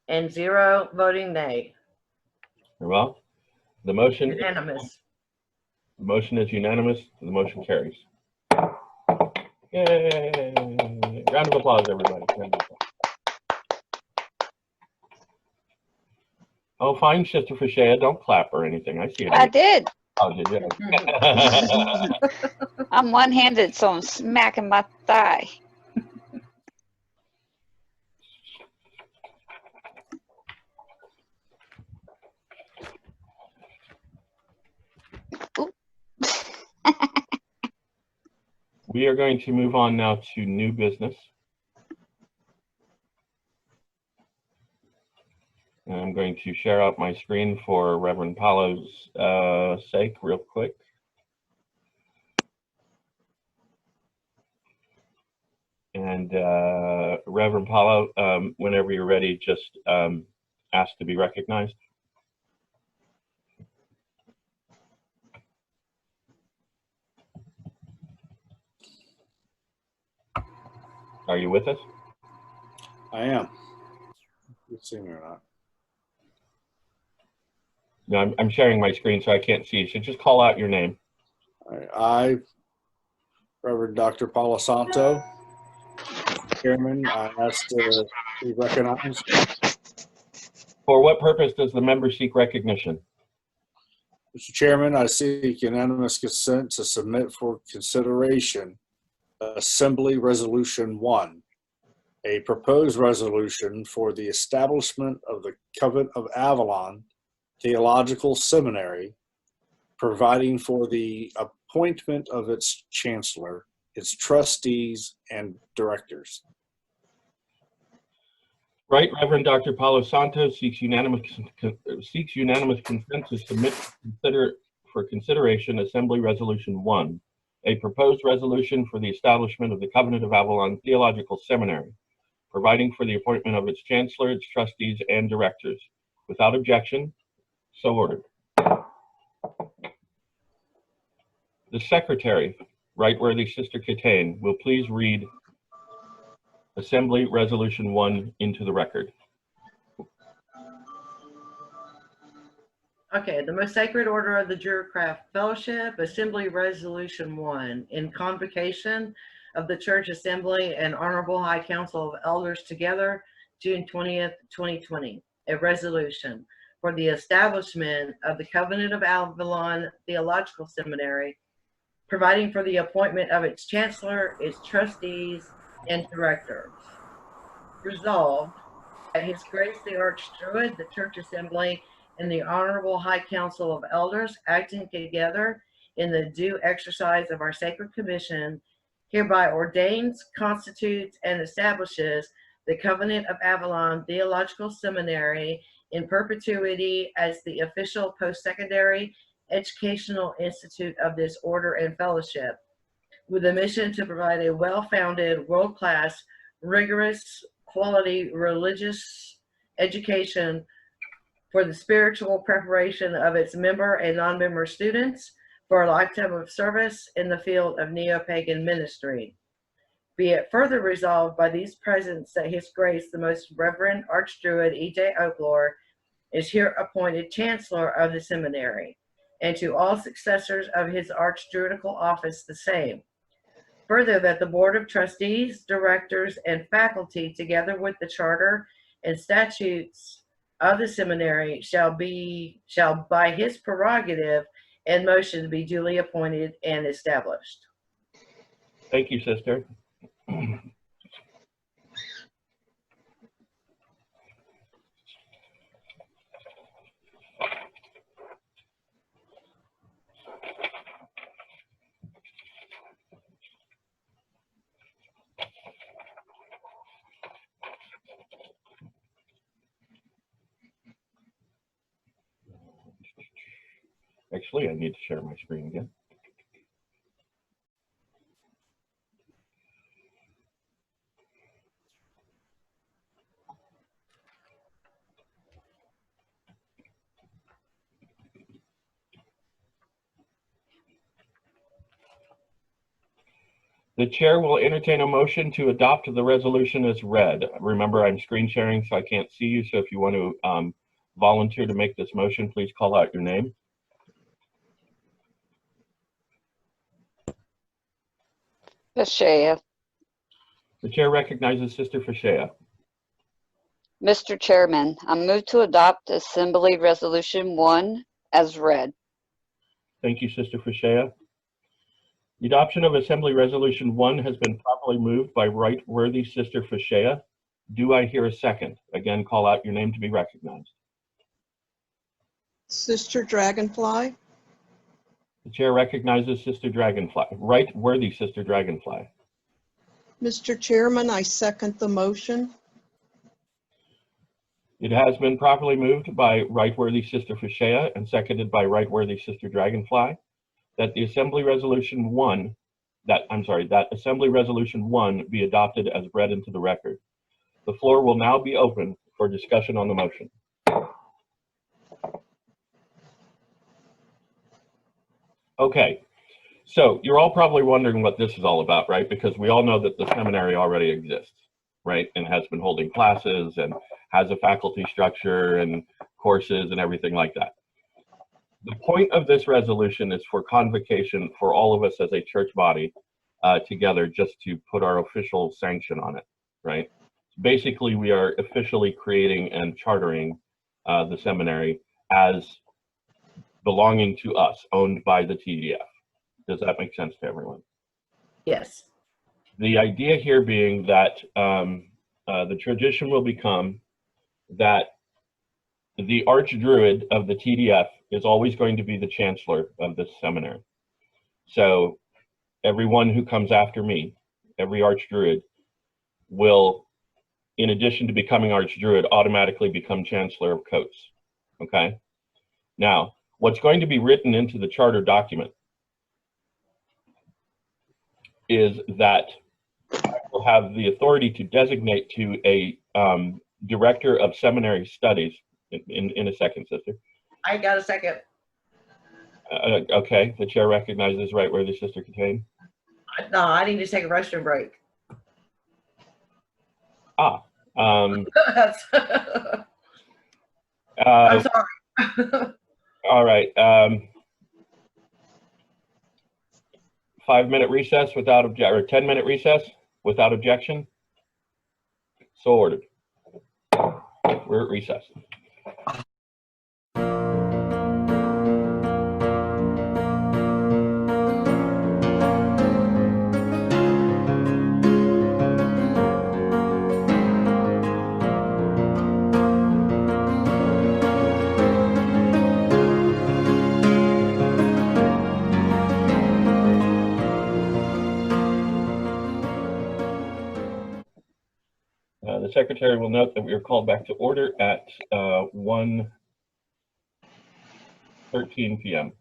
and 0 voting nay. Very well. The motion Unanimous. is unanimous. The motion carries. Yay! Round of applause, everybody. Round of applause. Oh, fine, Sister Fichea. Don't clap or anything. I see it. I did. Oh, did you? I'm one-handed, so I'm smacking my thigh. We are going to move on now to new business. And I'm going to share out my screen for Reverend Paulo's sake real quick. And Reverend Paulo, whenever you're ready, just ask to be recognized. Are you with us? I am. You see me or not? No, I'm sharing my screen so I can't see. So just call out your name. I, Reverend Dr. Paolo Santo, Chairman, I ask to be recognized. For what purpose does the member seek recognition? Mr. Chairman, I seek unanimous consent to submit for consideration Assembly Resolution 1, a proposed resolution for the establishment of the Coven of Avalon Theological Seminary, providing for the appointment of its chancellor, its trustees, and directors. Right, Reverend Dr. Paulo Santos seeks unanimous consent to submit for consideration Assembly Resolution 1, a proposed resolution for the establishment of the Covenant of Avalon Theological Seminary, providing for the appointment of its chancellor, its trustees, and directors. Without objection, so ordered. The secretary, Right Worthy Sister Catane, will please read Assembly Resolution 1 into the record. Okay, the Most Sacred Order of the Druidcraft Fellowship, Assembly Resolution 1, in Convocation of the Church Assembly and Honorable High Council of Elders together, June 20th, 2020. A resolution for the establishment of the Covenant of Avalon Theological Seminary, providing for the appointment of its chancellor, its trustees, and directors. Resolved that His Grace the Archdruid, the Church Assembly, and the Honorable High Council of Elders, acting together in the due exercise of our sacred commission, hereby ordains, constitutes, and establishes the Covenant of Avalon Theological Seminary in perpetuity as the official post-secondary educational institute of this order and fellowship, with a mission to provide a well-founded, world-class, rigorous, quality religious education for the spiritual preparation of its member and non-member students for a lifetime of service in the field of neo-pagan ministry. Be it further resolved by these presents that His Grace the Most Reverend Archdruid E.J. Oaklore is here appointed Chancellor of the Seminary, and to all successors of his archdruidical office the same. Further, that the Board of Trustees, Directors, and Faculty, together with the Charter and Statutes of the Seminary, shall by his prerogative and motion be duly appointed and established. Thank you, sister. Actually, I need to share my screen again. The chair will entertain a motion to adopt the resolution as read. Remember, I'm screen sharing, so I can't see you. So if you want to volunteer to make this motion, please call out your name. Bashea. The chair recognizes Sister Fashea. Mr. Chairman, I move to adopt Assembly Resolution 1 as read. Thank you, Sister Fashea. The adoption of Assembly Resolution 1 has been properly moved by right-worthy Sister Fashea. Do I hear a second? Again, call out your name to be recognized. Sister Dragonfly. The chair recognizes Sister Dragonfly, right-worthy Sister Dragonfly. Mr. Chairman, I second the motion. It has been properly moved by right-worthy Sister Fashea and seconded by right-worthy Sister Dragonfly that the Assembly Resolution 1, that Assembly Resolution 1 be adopted as read into the record. The floor will now be open for discussion on the motion. Okay, so you're all probably wondering what this is all about, right? Because we all know that the seminary already exists, right? And has been holding classes and has a faculty structure and courses and everything like that. The point of this resolution is for convocation for all of us as a church body together, just to put our official sanction on it, right? Basically, we are officially creating and chartering the seminary as belonging to us, owned by the TDF. Does that make sense to everyone? Yes. The idea here being that the tradition will become that the archdruid of the TDF is always going to be the chancellor of this seminary. So everyone who comes after me, every archdruid, will, in addition to becoming archdruid, automatically become chancellor of Coates. Okay? Now, what's going to be written into the charter document is that I will have the authority to designate to a director of seminary studies. In a second, Sister. I got a second. Okay, the chair recognizes right-worthy Sister Katane. No, I need to take a restroom break. I'm I'm sorry. All right. 5-minute recess without objection, or 10-minute recess without objection. So ordered. We're at recess. The secretary will note that we are called back to order at 1:13 p.m.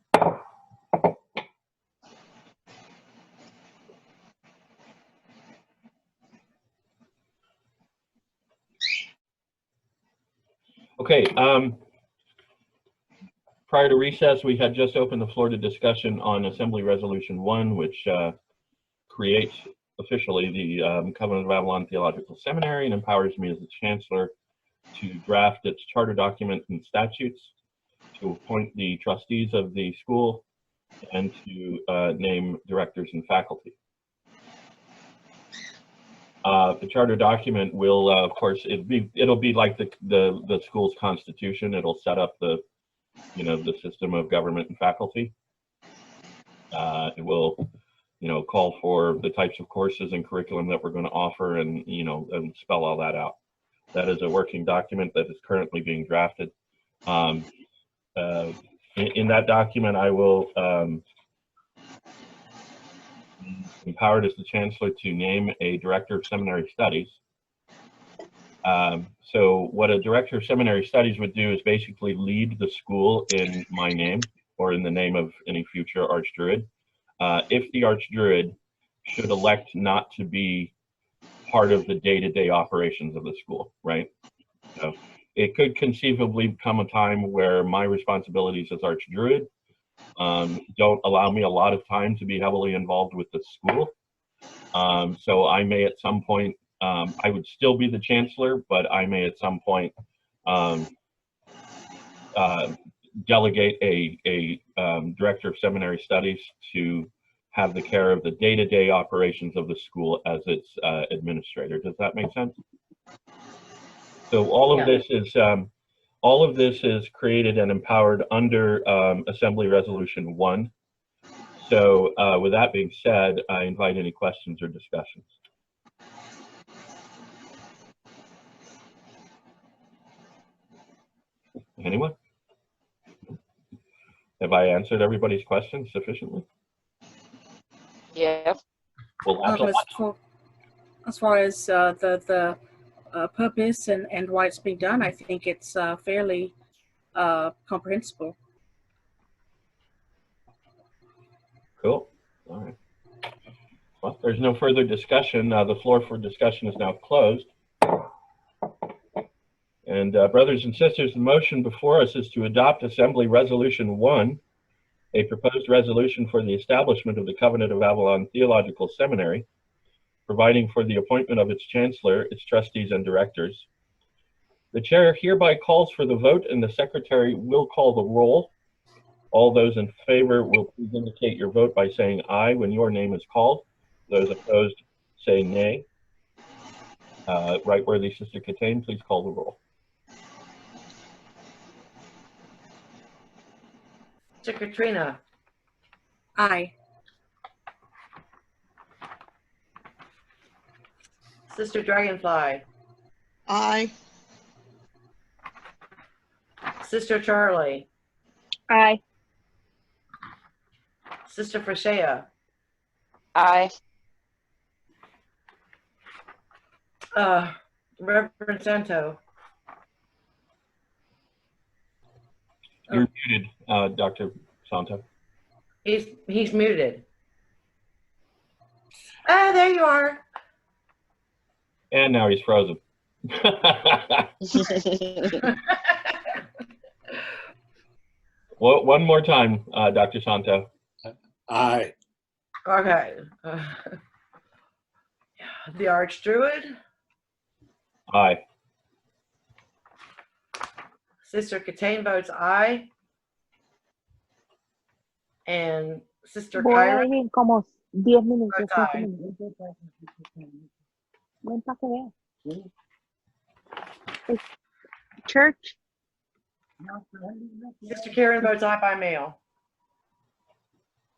Okay, prior to recess, we had just opened the floor to discussion on Assembly Resolution 1, which creates officially the Covenant of Avalon Theological Seminary and empowers me as the chancellor to draft its charter document and statutes, to appoint the trustees of the school, and to name directors and faculty. The charter document will, of course, it'll be like the school's constitution. It'll set up the system of government and faculty. It will, call for the types of courses and curriculum that we're going to offer, and and spell all that out. That is a working document that is currently being drafted. In that document, I will empowered as the chancellor to name a director of seminary studies. So what a director of seminary studies would do is basically lead the school in my name, or in the name of any future Archdruid, if the Archdruid should elect not to be part of the day-to-day operations of the school, right? So it could conceivably come a time where my responsibilities as Archdruid don't allow me a lot of time to be heavily involved with the school. So I may at some point, I would still be the chancellor, but I may at some point delegate a director of seminary studies to have the care of the day-to-day operations of the school as its administrator. Does that make sense? So all of this is created and empowered under Assembly Resolution 1. So with that being said, I invite any questions or discussions. Anyone? Have I answered everybody's questions sufficiently? Yeah. Well, As far as the purpose and why it's being done, I think it's fairly comprehensible. cool. All right. Well, there's no further discussion. The floor for discussion is now closed. And brothers and sisters, the motion before us is to adopt Assembly Resolution 1, a proposed resolution for the establishment of the Covenant of Avalon Theological Seminary, providing for the appointment of its chancellor, its trustees, and directors. The chair hereby calls for the vote, and the secretary will call the roll. All those in favor will please indicate your vote by saying aye when your name is called. Those opposed say nay. Right worthy Sister Catane, please call the roll. Sister Katrina, Aye. Sister Dragonfly, Aye. Sister Charlie, Aye. Sister Frashea, Aye. Reverend Santo. You're muted, Dr. Santo. He's muted. Ah, there you are. And now he's frozen. Well, one more time, Dr. Santo. Aye. Okay. The Archdruid, Aye. Sister Catane votes aye. And Sister Voy a Kyra ir como 10 minutos. votes 5 aye. minutos. Ven para que veas. Es church. Sister Karen votes aye by mail.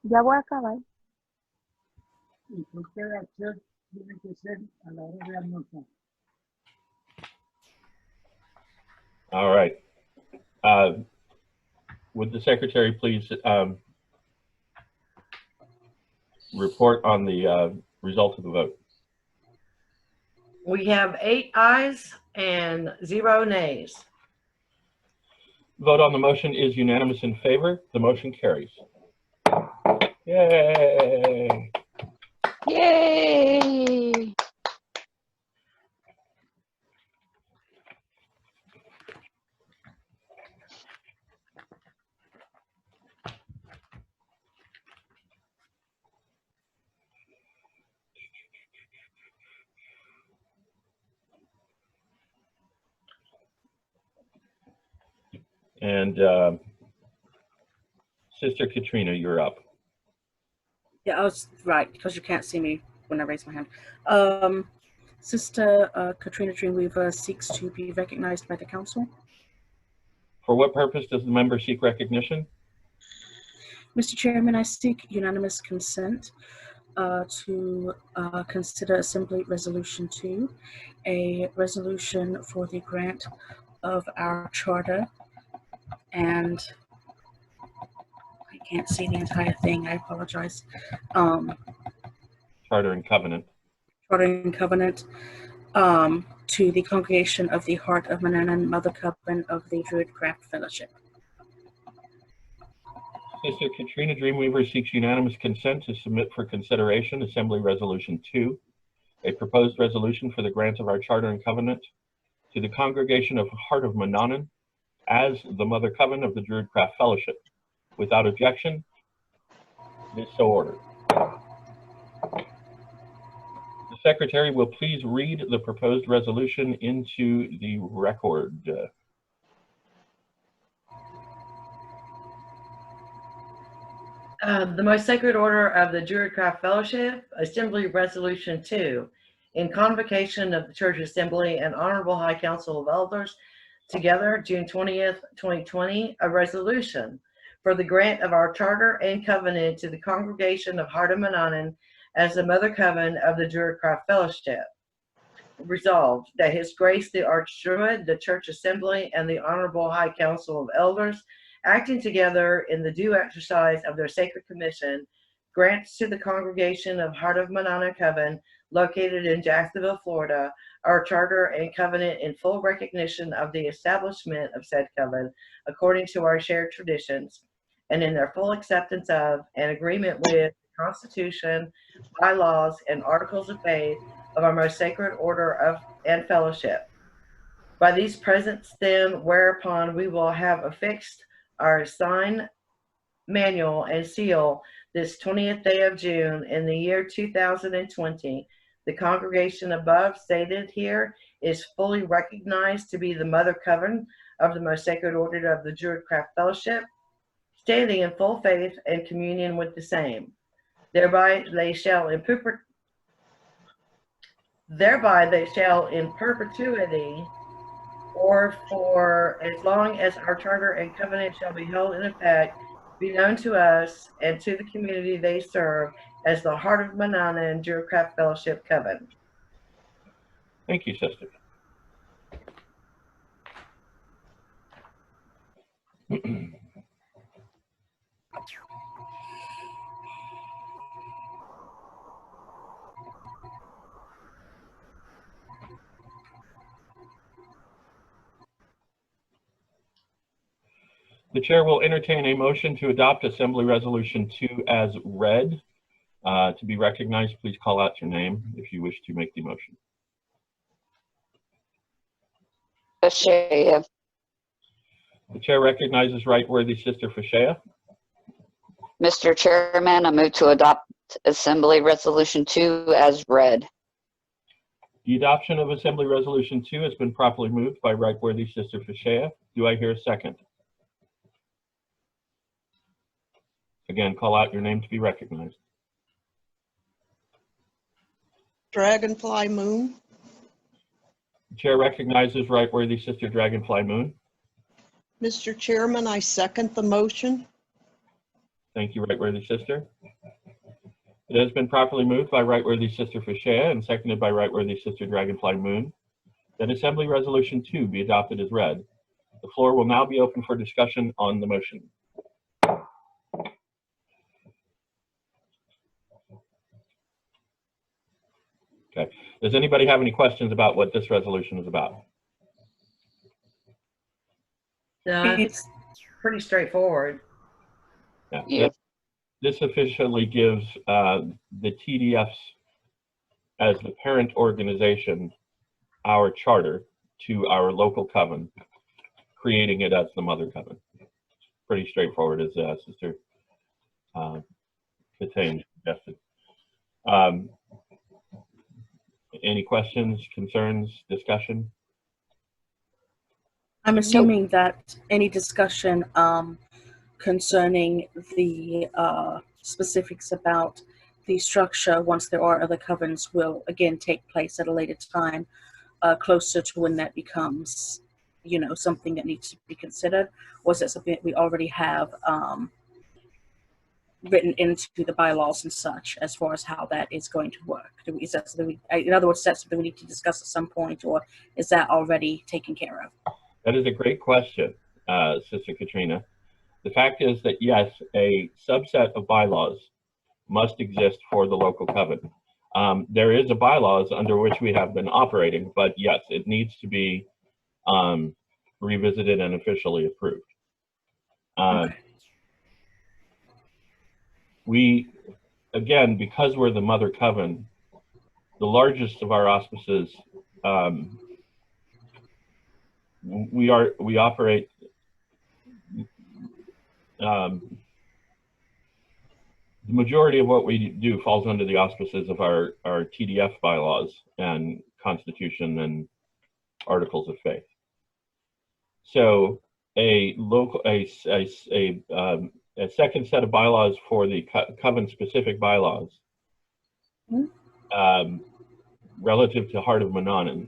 Ya voy a acabar. All right. Would the secretary please report on the result of the vote? We have 8 ayes and 0 nays. Vote on the motion is unanimous in favor. The motion carries. Yay! Yay! And Sister Katrina, you're up. Yeah, I was right, because you can't see me when I raise my hand. Sister Katrina Dreamweaver seeks to be recognized by the council. For what purpose does the member seek recognition? Mr. Chairman, I seek unanimous consent to consider Assembly Resolution 2, a resolution for the grant of our charter, and I can't see the entire thing, I apologize. Charter and Covenant. Charter and Covenant to the Congregation of the Heart of Manannán Mother Coven of the Druidcraft Fellowship. Sister Katrina Dreamweaver seeks unanimous consent to submit for consideration Assembly Resolution 2, a proposed resolution for the grant of our charter and covenant to the Congregation of Heart of Manannán as the Mother Coven of the Druidcraft Fellowship. Without objection, it is so ordered. The Secretary will please read the proposed resolution into the record. The Most Sacred Order of the Druidcraft Fellowship, Assembly Resolution 2, in Convocation of the Church Assembly and Honorable High Council of Elders, together, June 20th, 2020, a resolution for the grant of our charter and covenant to the Congregation of Heart of Manannán as the Mother Coven of the Druidcraft Fellowship. Resolved that His Grace the Archdruid, the Church Assembly, and the Honorable High Council of Elders, acting together in the due exercise of their sacred commission, grants to the Congregation of Heart of Manannán Coven, located in Jacksonville, Florida, our charter and covenant in full recognition of the establishment of said coven, according to our shared traditions, and in their full acceptance of and agreement with the Constitution, bylaws, and articles of faith of our most sacred order of and fellowship. By these presents then, whereupon we will have affixed our sign, manual, and seal this 20th day of June in the year 2020, the congregation above stated here is fully recognized to be the Mother Coven of the Most Sacred Order of the Druidcraft Fellowship, standing in full faith and communion with the same. Thereby they shall in perpetuity, or for as long as our charter and covenant shall be held in effect, be known to us and to the community they serve as the Heart of Manannán Druidcraft Fellowship Coven. Thank you, Sister. The chair will entertain a motion to adopt Assembly Resolution 2 as read. To be recognized, please call out your name if you wish to make the motion. Fashea. The chair recognizes Right Worthy Sister Fashea. Mr. Chairman, I move to adopt Assembly Resolution 2 as read. The adoption of Assembly Resolution 2 has been properly moved by Right Worthy Sister Fashea. Do I hear a second? Again, call out your name to be recognized. Dragonfly Moon. The chair recognizes Right Worthy Sister Dragonfly Moon. Mr. Chairman, I second the motion. Thank you, Right Worthy Sister. It has been properly moved by Right Worthy Sister Fashea and seconded by Right Worthy Sister Dragonfly Moon that Assembly Resolution 2 be adopted as read. The floor will now be open for discussion on the motion. Okay. Does anybody have any questions about what this resolution is about? No, it's pretty straightforward. Yeah. Yeah. This officially gives the TDFs as the parent organization our charter to our local coven, creating it as the Mother Coven. Pretty straightforward, as Sister Katane suggested. Any questions, concerns, discussion? I'm assuming that any discussion concerning the specifics about the structure, once there are other covens, will again take place at a later time, closer to when that becomes, you know, something that needs to be considered. Or is that something that we already have written into the bylaws and such, as far as how that is going to work? Is that something in other words, is that something we need to discuss at some point, or is that already taken care of? That is a great question, Sister Katrina. The fact is that, yes, a subset of bylaws must exist for the local coven. There is a bylaws under which we have been operating, but yes, it needs to be revisited and officially approved. Okay. we, again, because we're the Mother Coven, the largest of our auspices, we operate the majority of what we do falls under the auspices of our TDF bylaws and Constitution and Articles of Faith. So a second set of bylaws for the coven-specific bylaws relative to Heart of Manannán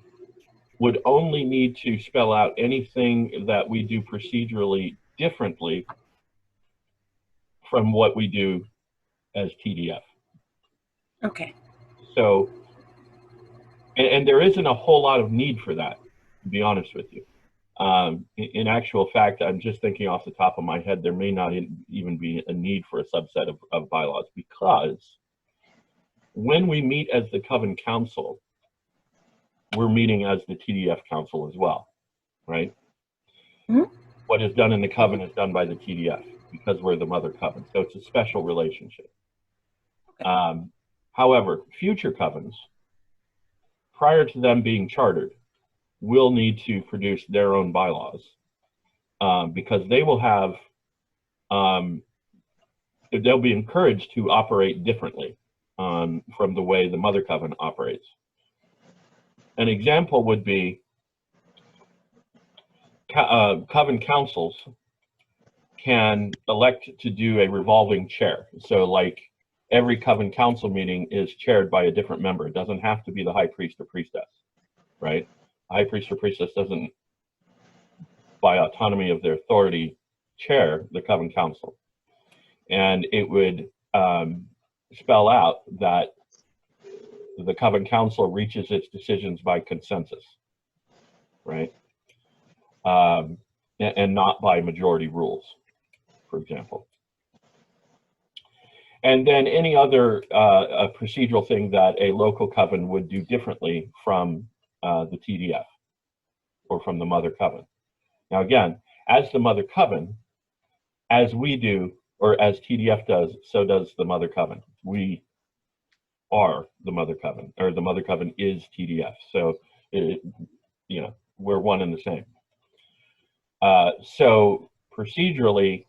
would only need to spell out anything that we do procedurally differently from what we do as TDF. Okay. So, and there isn't a whole lot of need for that, to be honest with you. In actual fact, I'm just thinking off the top of my head, there may not even be a need for a subset of bylaws, because when we meet as the Coven Council, we're meeting as the TDF Council as well, right? Mm-hmm. What is done in the Coven is done by the TDF, because we're the Mother Coven. So it's a special relationship. Okay. However, future covens, prior to them being chartered, will need to produce their own bylaws, because they will have, they'll be encouraged to operate differently from the way the Mother Coven operates. An example would be Coven councils can elect to do a revolving chair. So like every Coven council meeting is chaired by a different member. It doesn't have to be the high priest or priestess, right? The high priest or priestess doesn't, by autonomy of their authority, chair the Coven council. And it would spell out that the Coven council reaches its decisions by consensus, right? And not by majority rules, for example. And then any other procedural thing that a local coven would do differently from the TDF or from the Mother Coven. Now again, as the Mother Coven, as we do, or as TDF does, so does the Mother Coven. We are the Mother Coven, or the Mother Coven is TDF. So, you know, we're one and the same. So procedurally,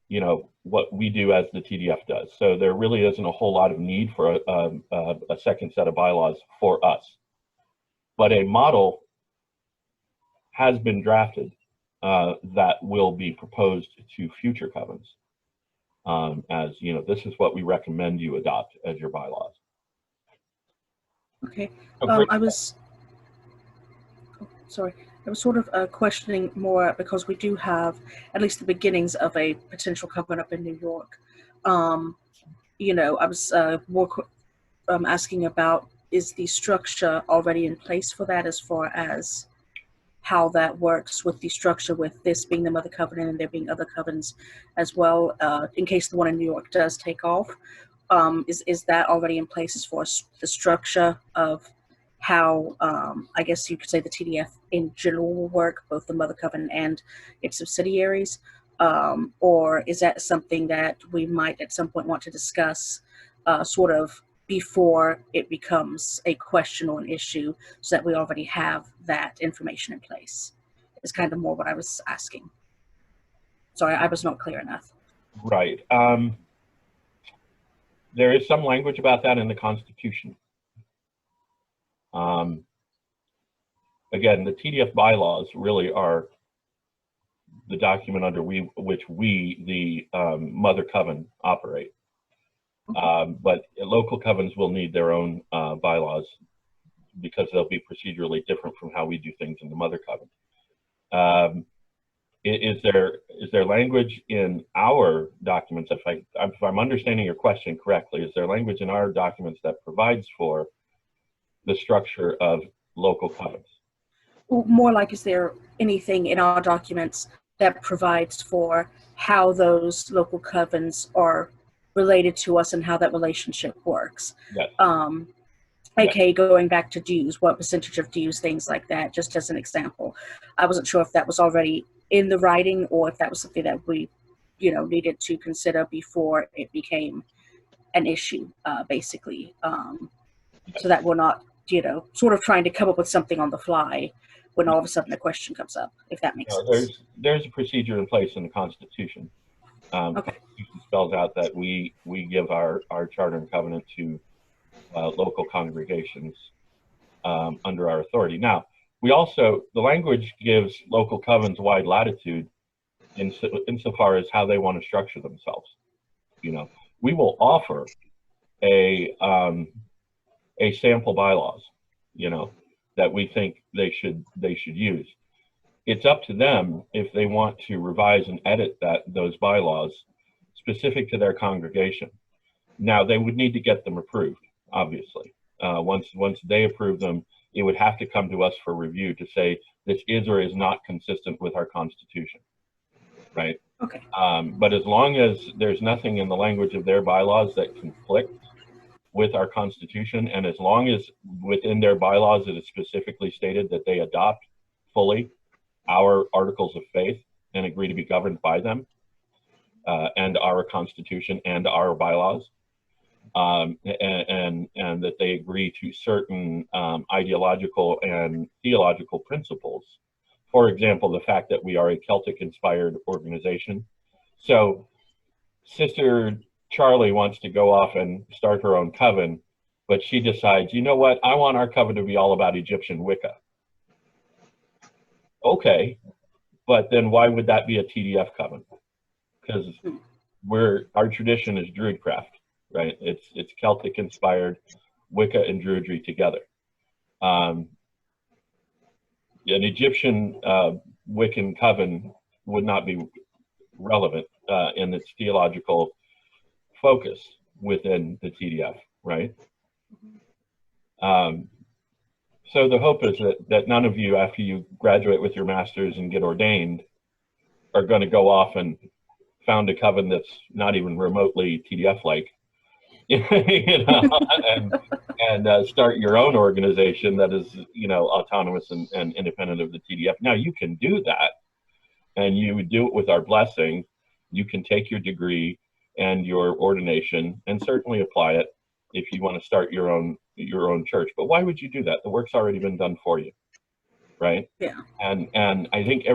you know, what we do as the TDF does. So there really isn't a whole lot of need for a second set of bylaws for us. But a model has been drafted that will be proposed to future covens. As you know, this is what we recommend you adopt as your bylaws. Okay. I was sort of questioning more because we do have at least the beginnings of a potential coven up in New York. You know, I was more asking about, is the structure already in place for that, as far as how that works with the structure, with this being the Mother Coven and there being other covens as well, in case the one in New York does take off. Is that already in place as far as the structure of how, I guess you could say, the TDF in general will work, both the Mother Coven and its subsidiaries? Or is that something that we might at some point want to discuss sort of before it becomes a question or an issue, so that we already have that information in place? Is kind of more what I was asking. Sorry, I was not clear enough. Right. There is some language about that in the Constitution. Again, the TDF bylaws really are the document under which we, the Mother Coven, operate. But local covens will need their own bylaws, because they'll be procedurally different from how we do things in the Mother Coven. Is there language in our documents, if I'm understanding your question correctly, is there language in our documents that provides for the structure of local covens? More like, is there anything in our documents that provides for how those local covens are related to us and how that relationship works? Yes. Okay, going back to dues, what percentage of dues, things like that, just as an example. I wasn't sure if that was already in the writing or if that was something that we needed to consider before it became an issue, basically. So that we're not, sort of trying to come up with something on the fly when all of a sudden a question comes up, if that makes sense. There's a procedure in place in the Constitution. Okay. It spells out that we give our charter and covenant to local congregations under our authority. Now, the language gives local covens wide latitude insofar as how they want to structure themselves. We will offer a sample bylaws, that we think they should use. It's up to them if they want to revise and edit those bylaws specific to their congregation. Now, they would need to get them approved, obviously. Once they approve them, it would have to come to us for review to say this is or is not consistent with our Constitution, right? Okay. But as long as there's nothing in the language of their bylaws that conflict with our Constitution, and as long as within their bylaws it is specifically stated that they adopt fully our articles of faith and agree to be governed by them, and our Constitution and our bylaws, and that they agree to certain ideological and theological principles. For example, the fact that we are a Celtic-inspired organization. So Sister Charlie wants to go off and start her own coven, but she decides, you know what, I want our coven to be all about Egyptian Wicca. Okay, but then why would that be a TDF coven? Because our tradition is Druidcraft, right? It's Celtic-inspired Wicca and Druidry together. An Egyptian Wiccan coven would not be relevant in its theological focus within the TDF, right? So the hope is that none of you, after you graduate with your master's and get ordained, are going to go off and found a coven that's not even remotely TDF-like, and start your own organization that is, autonomous and independent of the TDF. Now, you can do that, and you would do it with our blessing. You can take your degree and your ordination and certainly apply it if you want to start your own church. But why would you do that? The work's already been done for you, right? Yeah. And I think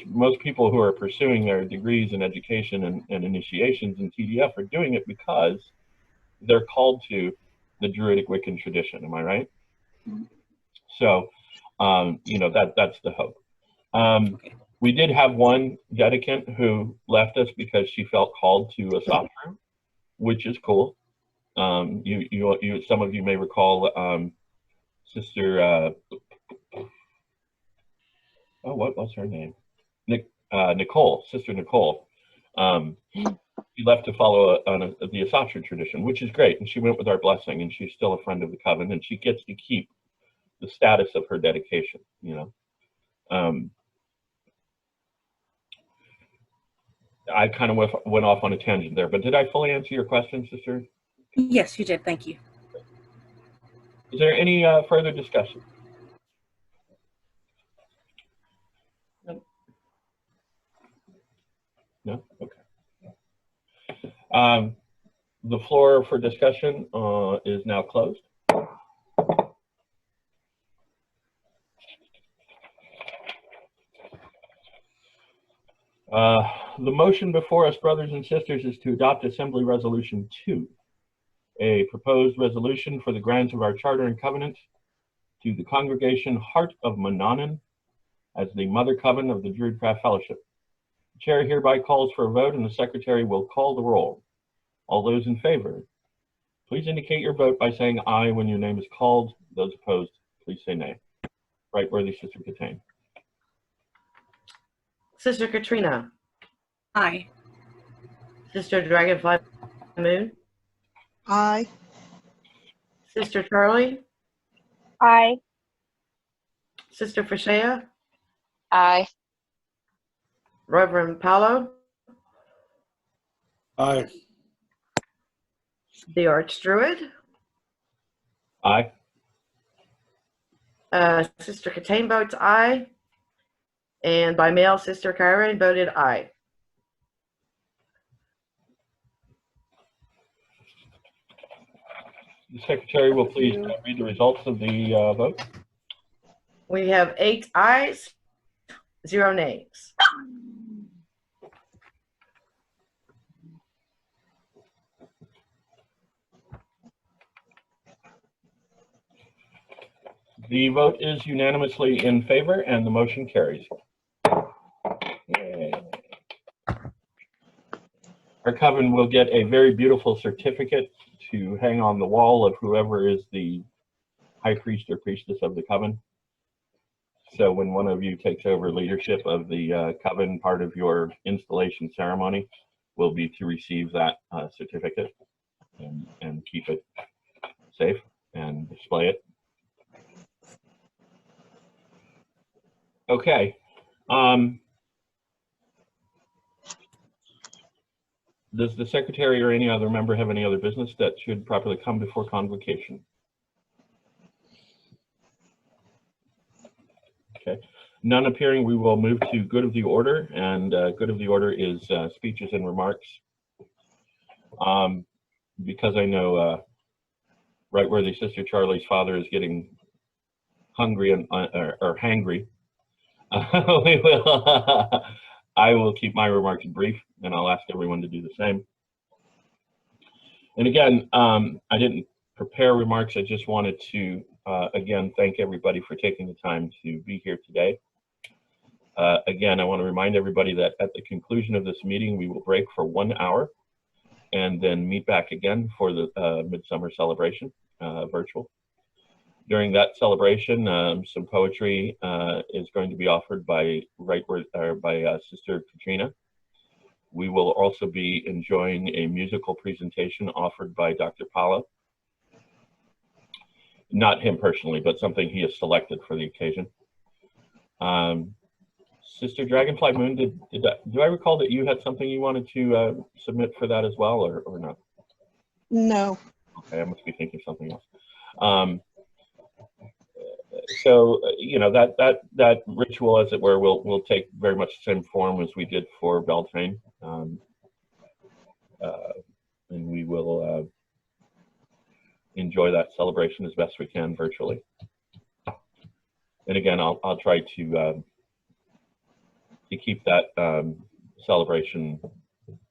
most people who are pursuing their degrees in education and initiations in TDF are doing it because they're called to the Druidic Wiccan tradition. Am I right? Mm-hmm. So, that's the hope. Okay. We did have one dedicant who left us because she felt called to a soft room, which is cool. Some of you may recall Sister. What's her name? Nicole, Sister Nicole. She left to follow the Asatra tradition, which is great, and she went with our blessing, and she's still a friend of the coven, and she gets to keep the status of her dedication. I kind of went off on a tangent there, but did I fully answer your question, Sister? Yes, you did. Thank you. Is there any further discussion? No? Okay. The floor for discussion is now closed. The motion before us, brothers and sisters, is to adopt Assembly Resolution 2, a proposed resolution for the grants of our charter and covenant to the congregation Heart of Manannán as the Mother Coven of the Druidcraft Fellowship. The chair hereby calls for a vote, and the secretary will call the roll. All those in favor, please indicate your vote by saying aye when your name is called. Those opposed, please say nay. Right worthy Sister Katane. Sister Katrina. Aye. Sister Dragonfly Moon. Aye. Sister Charlie. Aye. Sister Frashea. Aye. Reverend Paolo. Aye. The Archdruid. Aye. Sister Katane votes aye. And by mail, Sister Karen voted aye. The secretary will please read the results of the vote. We have 8 ayes, 0 nays. The vote is unanimously in favor and the motion carries. Yay. Our coven will get a very beautiful certificate to hang on the wall of whoever is the high priest or priestess of the coven. So when one of you takes over leadership of the coven, part of your installation ceremony will be to receive that certificate and keep it safe and display it. Okay. Does the secretary or any other member have any other business that should properly come before convocation? Okay. None appearing, we will move to good of the order, and good of the order is speeches and remarks. Because I know right where the Sister Charlie's father is getting hungry and or hangry, I will keep my remarks brief, and I'll ask everyone to do the same. And again, I didn't prepare remarks. I just wanted to, again, thank everybody for taking the time to be here today. Again, I want to remind everybody that at the conclusion of this meeting, we will break for 1 hour and then meet back again for the Midsummer celebration, virtual. During that celebration, some poetry is going to be offered by Sister Katrina. We will also be enjoying a musical presentation offered by Dr. Paula. Not him personally, but something he has selected for the occasion. Sister Dragonfly Moon, do I recall that you had something you wanted to submit for that as well, or not? No. Okay, I must be thinking of something else. So you know, that ritual, as it were, will take very much the same form as we did for Beltane, and we will enjoy that celebration as best we can virtually. And again, I'll try to keep that celebration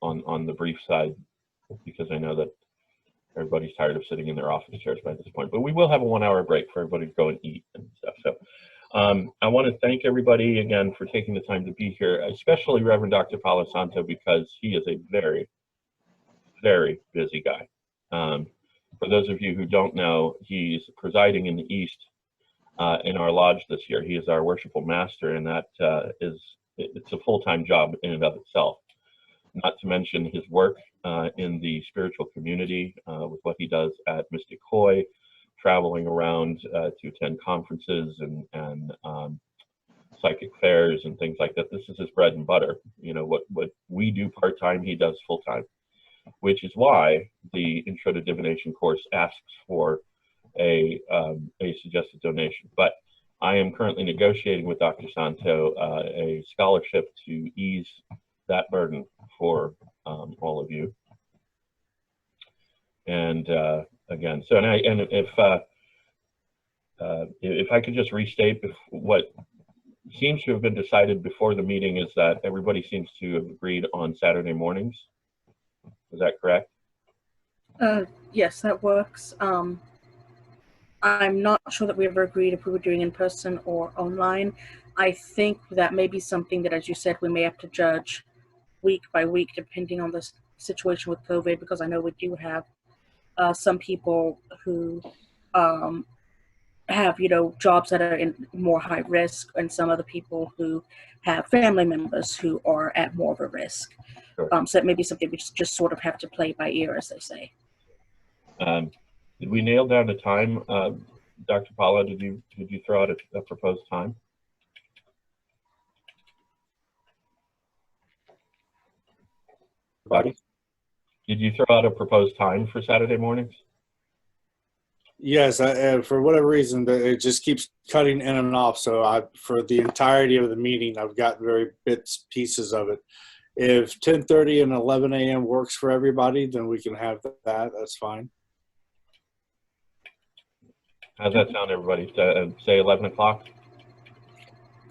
on the brief side, because I know that everybody's tired of sitting in their office chairs by this point. But we will have a 1 hour break for everybody to go and eat and stuff. So I want to thank everybody again for taking the time to be here, especially Reverend Dr. Palo Santo, because he is a very, very busy guy. For those of you who don't know, he's presiding in the East in our lodge this year. He is our worshipful master, and that it's a full-time job in and of itself. Not to mention his work in the spiritual community with what he does at Mystic Hoy, traveling around to attend conferences and psychic fairs and things like that. This is his bread and butter. You know, what we do part-time, he does full-time, which is why the Intro to Divination course asks for a suggested donation. But I am currently negotiating with Dr. Santo a scholarship to ease that burden for all of you. And again, so and if I could just restate what seems to have been decided before the meeting is that everybody seems to have agreed on Saturday mornings. Is that correct? Yes, that works. I'm not sure that we ever agreed if we were doing in person or online. I think that may be something that, as you said, we may have to judge week by week, depending on the situation with COVID, because I know we do have some people who have, jobs that are in more high risk, and some other people who have family members who are at more of a risk. Sure. So it may be something we just sort of have to play by ear, as they say. Did we nail down a time, Dr. Paula? Did you throw out a proposed time? Buddy? Did you throw out a proposed time for Saturday mornings? Yes, for whatever reason, it just keeps cutting in and off. So for the entirety of the meeting, I've got very pieces of it. If 10:30 and 11 a.m. works for everybody, then we can have that. That's fine. How's that sound, everybody? Say 11 o'clock?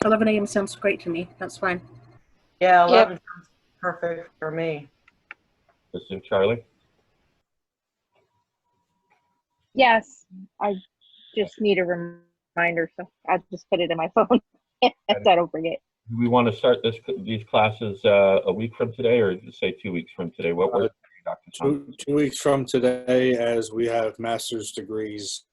11 a.m. sounds great to me. That's fine. Yeah, Yep. 11 sounds perfect for me. Listen, Charlie? Yes, I just need a reminder, so I'll just put it in my phone if I don't forget. Do we want to start these classes a week from today, or say 2 weeks from today? What works for you, Dr. Tom? 2 weeks from today, as we have master's degrees.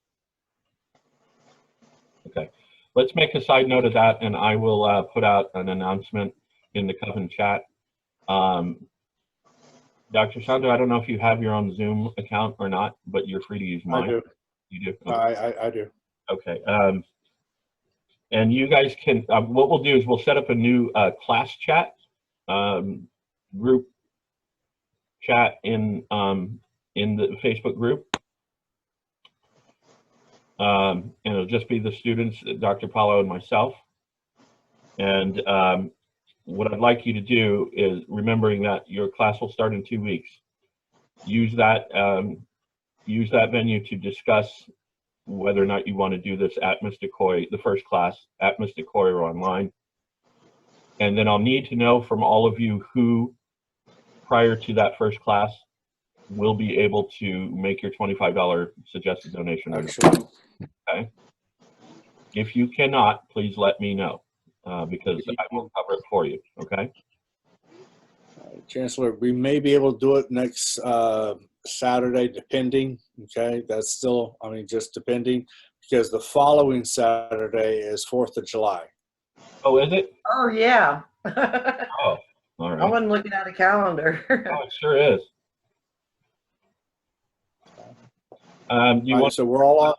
Okay. Let's make a side note of that, and I will put out an announcement in the Coven chat. Dr. Shanto, I don't know if you have your own Zoom account or not, but you're free to use mine. I do. You do? Okay. I do. Okay. And you guys can, what we'll do is we'll set up a new class chat, group chat in the Facebook group. And it'll just be the students, Dr. Paulo and myself. And what I'd like you to do is, remembering that your class will start in 2 weeks, use that venue to discuss whether or not you want to do this at Mr. Coy, the first class at Mr. Coy or online. And then I'll need to know from all of you who, prior to that first class, will be able to make your $25 suggested donation. Excellent. Okay. If you cannot, please let me know, because I will cover it for you. Okay. Chancellor, we may be able to do it next Saturday, depending. Okay, that's still, I mean, just depending, because the following Saturday is 4th of July. Oh, is it? Oh, yeah. Oh, all right. I wasn't looking at a calendar. Oh, it sure is. So we're all on.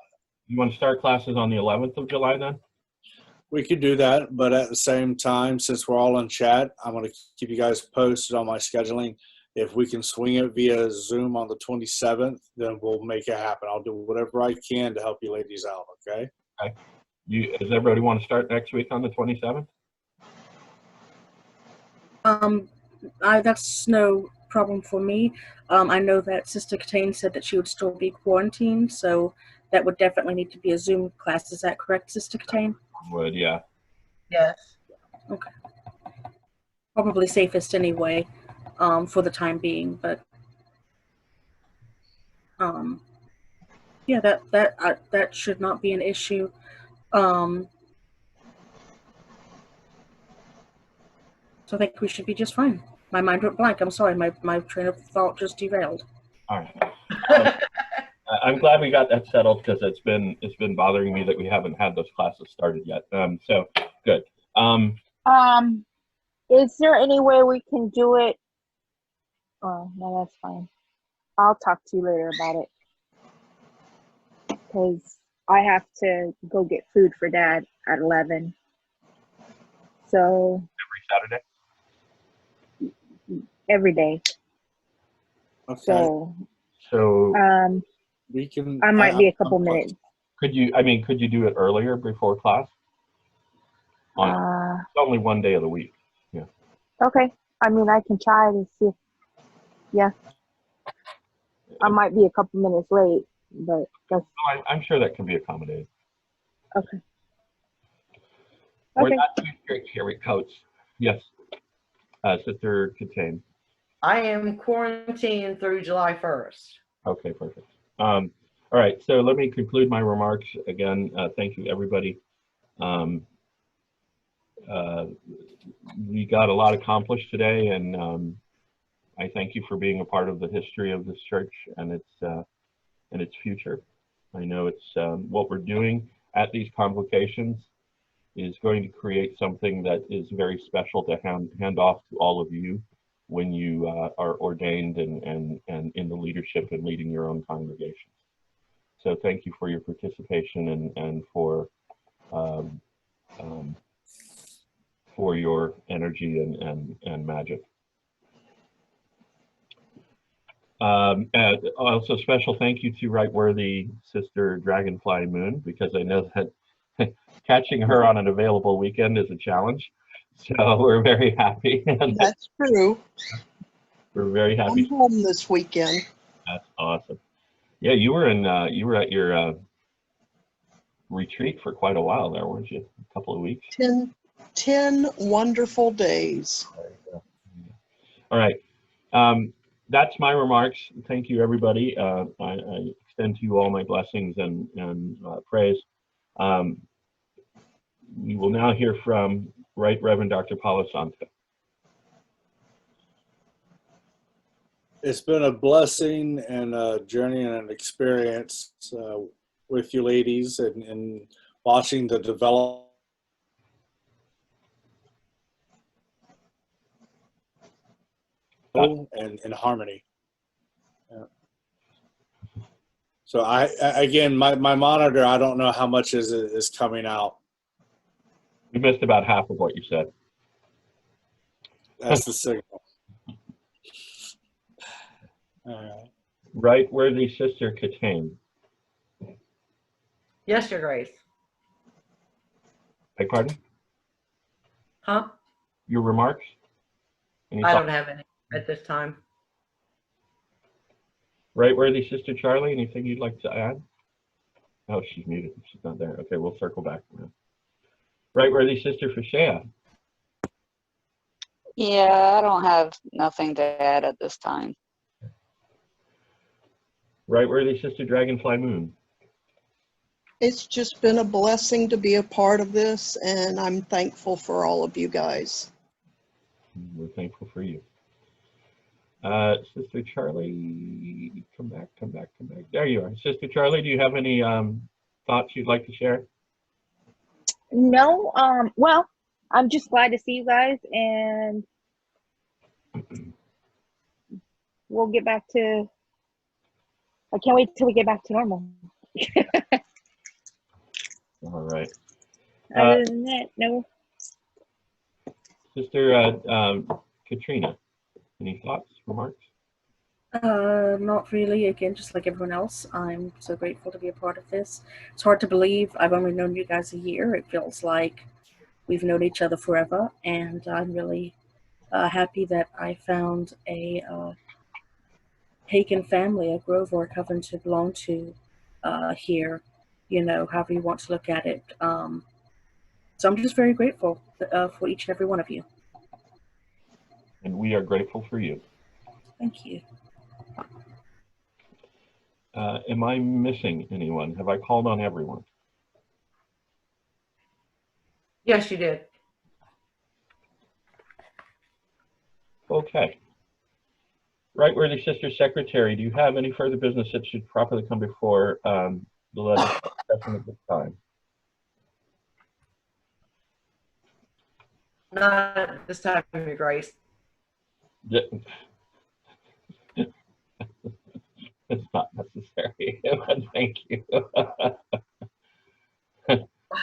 You want to start classes on the 11th of July then? We could do that, but at the same time, since we're all in chat, I'm going to keep you guys posted on my scheduling. If we can swing it via Zoom on the 27th, then we'll make it happen. I'll do whatever I can to help you ladies out, okay? Okay. Does everybody want to start next week on the 27th? That's no problem for me. I know that Sister Katane said that she would still be quarantined, so that would definitely need to be a Zoom class. Is that correct, Sister Katane? Would, yeah. Yes. Okay. Probably safest anyway, for the time being, but yeah, that should not be an issue. So I think we should be just fine. My mind went blank. I'm sorry. My train of thought just derailed. All right. I'm glad we got that settled, because it's been bothering me that we haven't had those classes started yet. So good. Is there any way we can do it? Oh, no, that's fine. I'll talk to you later about it, because I have to go get food for Dad at 11. So Every Saturday? every day. Okay. So We can. I might be a couple minutes. could you do it earlier before class? It's only one day of the week. Yeah. Okay. I mean, I can try to see. Yeah. I might be a couple minutes late, but that's I'm sure that can be accommodated. okay. We're Okay. not too strict here with coats. Yes. Sister Katane. I am quarantined through July 1st. Okay, perfect. All right, so let me conclude my remarks. Again, thank you, everybody. We got a lot accomplished today, and I thank you for being a part of the history of this church and its future. I know it's what we're doing at these convocations is going to create something that is very special to hand off to all of you when you are ordained and in the leadership and leading your own congregations. So thank you for your participation and for your energy and magic. And also special thank you to Right Worthy Sister Dragonfly Moon, because I know that catching her on an available weekend is a challenge. So we're very happy. That's true. We're very happy. I'm home this weekend. That's awesome. Yeah, you were at your retreat for quite a while there, weren't you? A couple of weeks. 10 wonderful days. All right. That's my remarks. Thank you, everybody. I extend to you all my blessings and praise. We will now hear from Right Reverend Dr. Paula Santa. It's been a blessing and a journey and an experience with you ladies and watching the development and in harmony. Yeah. So again, my monitor, I don't know how much is coming out. We missed about half of what you said. That's the signal. Right Worthy Sister Katane. Yes, Your Grace. Beg pardon? Huh? Your remarks? Any I thoughts? don't have any at this time. Right Worthy Sister Charlie, anything you'd like to add? Oh, she's muted. She's not there. Okay, we'll circle back. Right Worthy Sister Fashea. Yeah, I don't have nothing to add at this time. Right Worthy Sister Dragonfly Moon. It's just been a blessing to be a part of this, and I'm thankful for all of you guys. We're thankful for you. Sister Charlie, come back. There you are. Sister Charlie, do you have any thoughts you'd like to share? No, well, I'm just glad to see you guys, and we'll get back to, I can't wait till we get back to normal. All right. Other than that, no. Sister Katrina, any thoughts, remarks? Not really. Again, just like everyone else, I'm so grateful to be a part of this. It's hard to believe I've only known you guys a year. It feels like we've known each other forever, and I'm really happy that I found a pagan family, a grove or a coven to belong to here, you know, however you want to look at it. So I'm just very grateful for each and every one of you. And we are grateful for you. Thank you. Am I missing anyone? Have I called on everyone? Yes, you did. Okay. Right Worthy Sister Secretary, do you have any further business that should properly come before the legislative session at this time? Not at this time, Your Grace. It's not necessary. Thank you.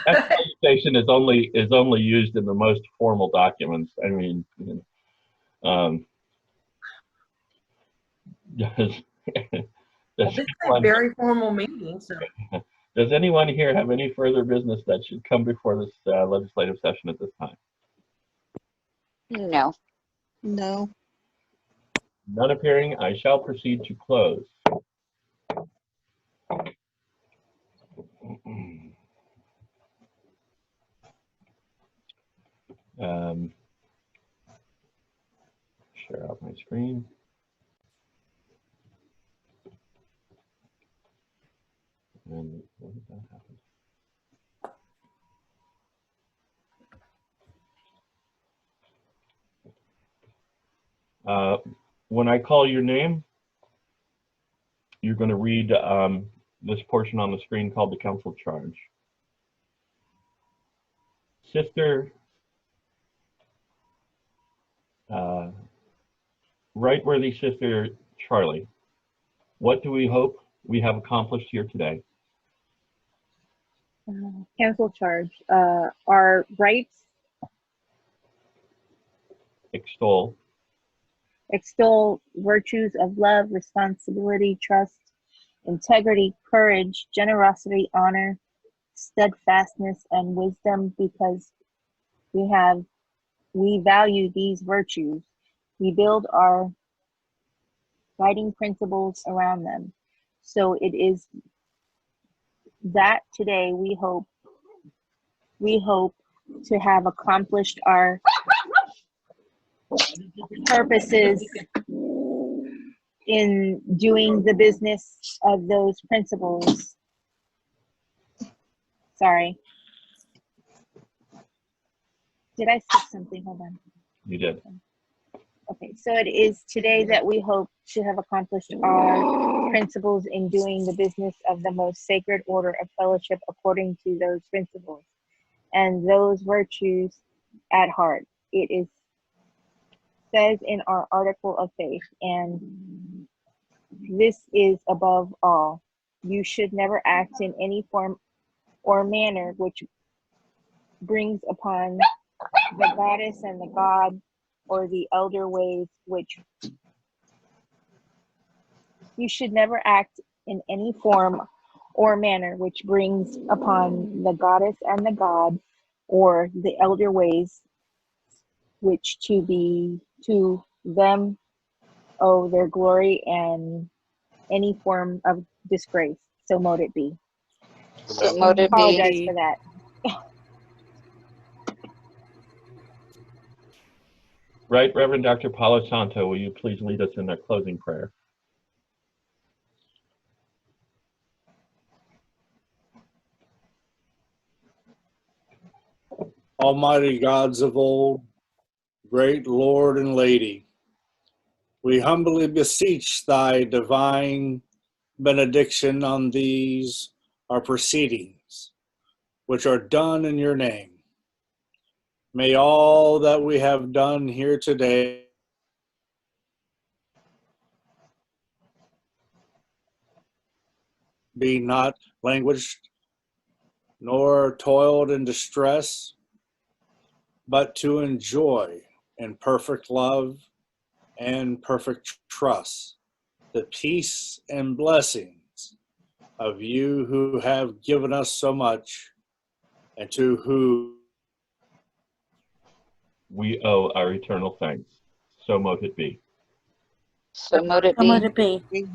Attestation is only used in the most formal documents. I mean, This is a very formal meeting, so. Does anyone here have any further business that should come before this legislative session at this time? No. No. None appearing, I shall proceed to close. Share out my screen. And what did that happen? When I call your name, you're going to read this portion on the screen called the council charge. Sister Right Worthy Sister Charlie, what do we hope we have accomplished here today? Council charge. Our rights, Extol virtues of love, responsibility, trust, integrity, courage, generosity, honor, steadfastness, and wisdom, because we value these virtues. We build our guiding principles around them. So it is that today we hope to have accomplished our purposes in doing the business of those principles. Sorry. Did I skip something? Hold on. You did. Okay, so it is today that we hope to have accomplished our principles in doing the business of the most sacred order of fellowship according to those principles and those virtues at heart. It is says in our article of faith, and this is above all. You should never act in any form or manner which brings upon the goddess and the god or the elder ways which you should never act in any form or manner which brings upon the goddess and the god or the elder ways which to them owe their glory and any form of disgrace. So mote it be. So mote it Apologize be. for that. Right, Reverend Dr. Palo Santo, will you please lead us in their closing prayer? Almighty gods of old, great Lord and Lady, we humbly beseech thy divine benediction on these our proceedings, which are done in your name. May all that we have done here today be not languished, nor toiled in distress, but to enjoy in perfect love and perfect trust the peace and blessings of you who have given us so much, and to whom We owe our eternal thanks. So mote it be. So mote it So mote be. it be.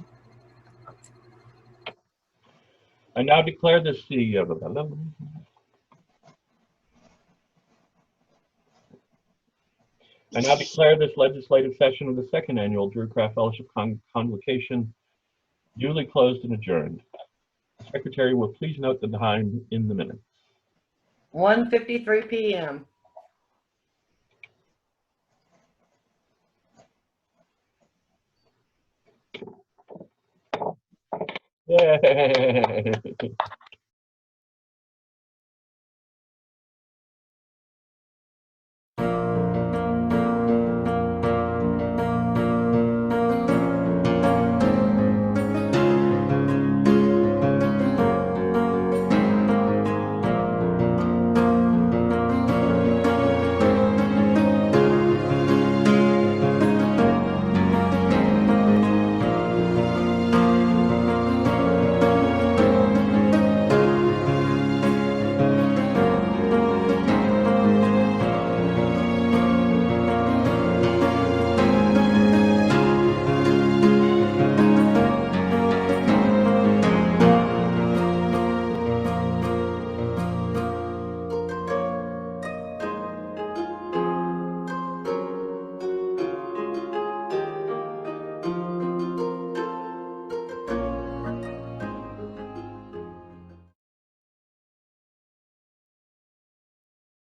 I now declare this legislative session of the Second Annual Druidcraft Fellowship Convocation duly closed and adjourned. The Secretary will please note the time in the minutes. 1:53 p.m. Yay!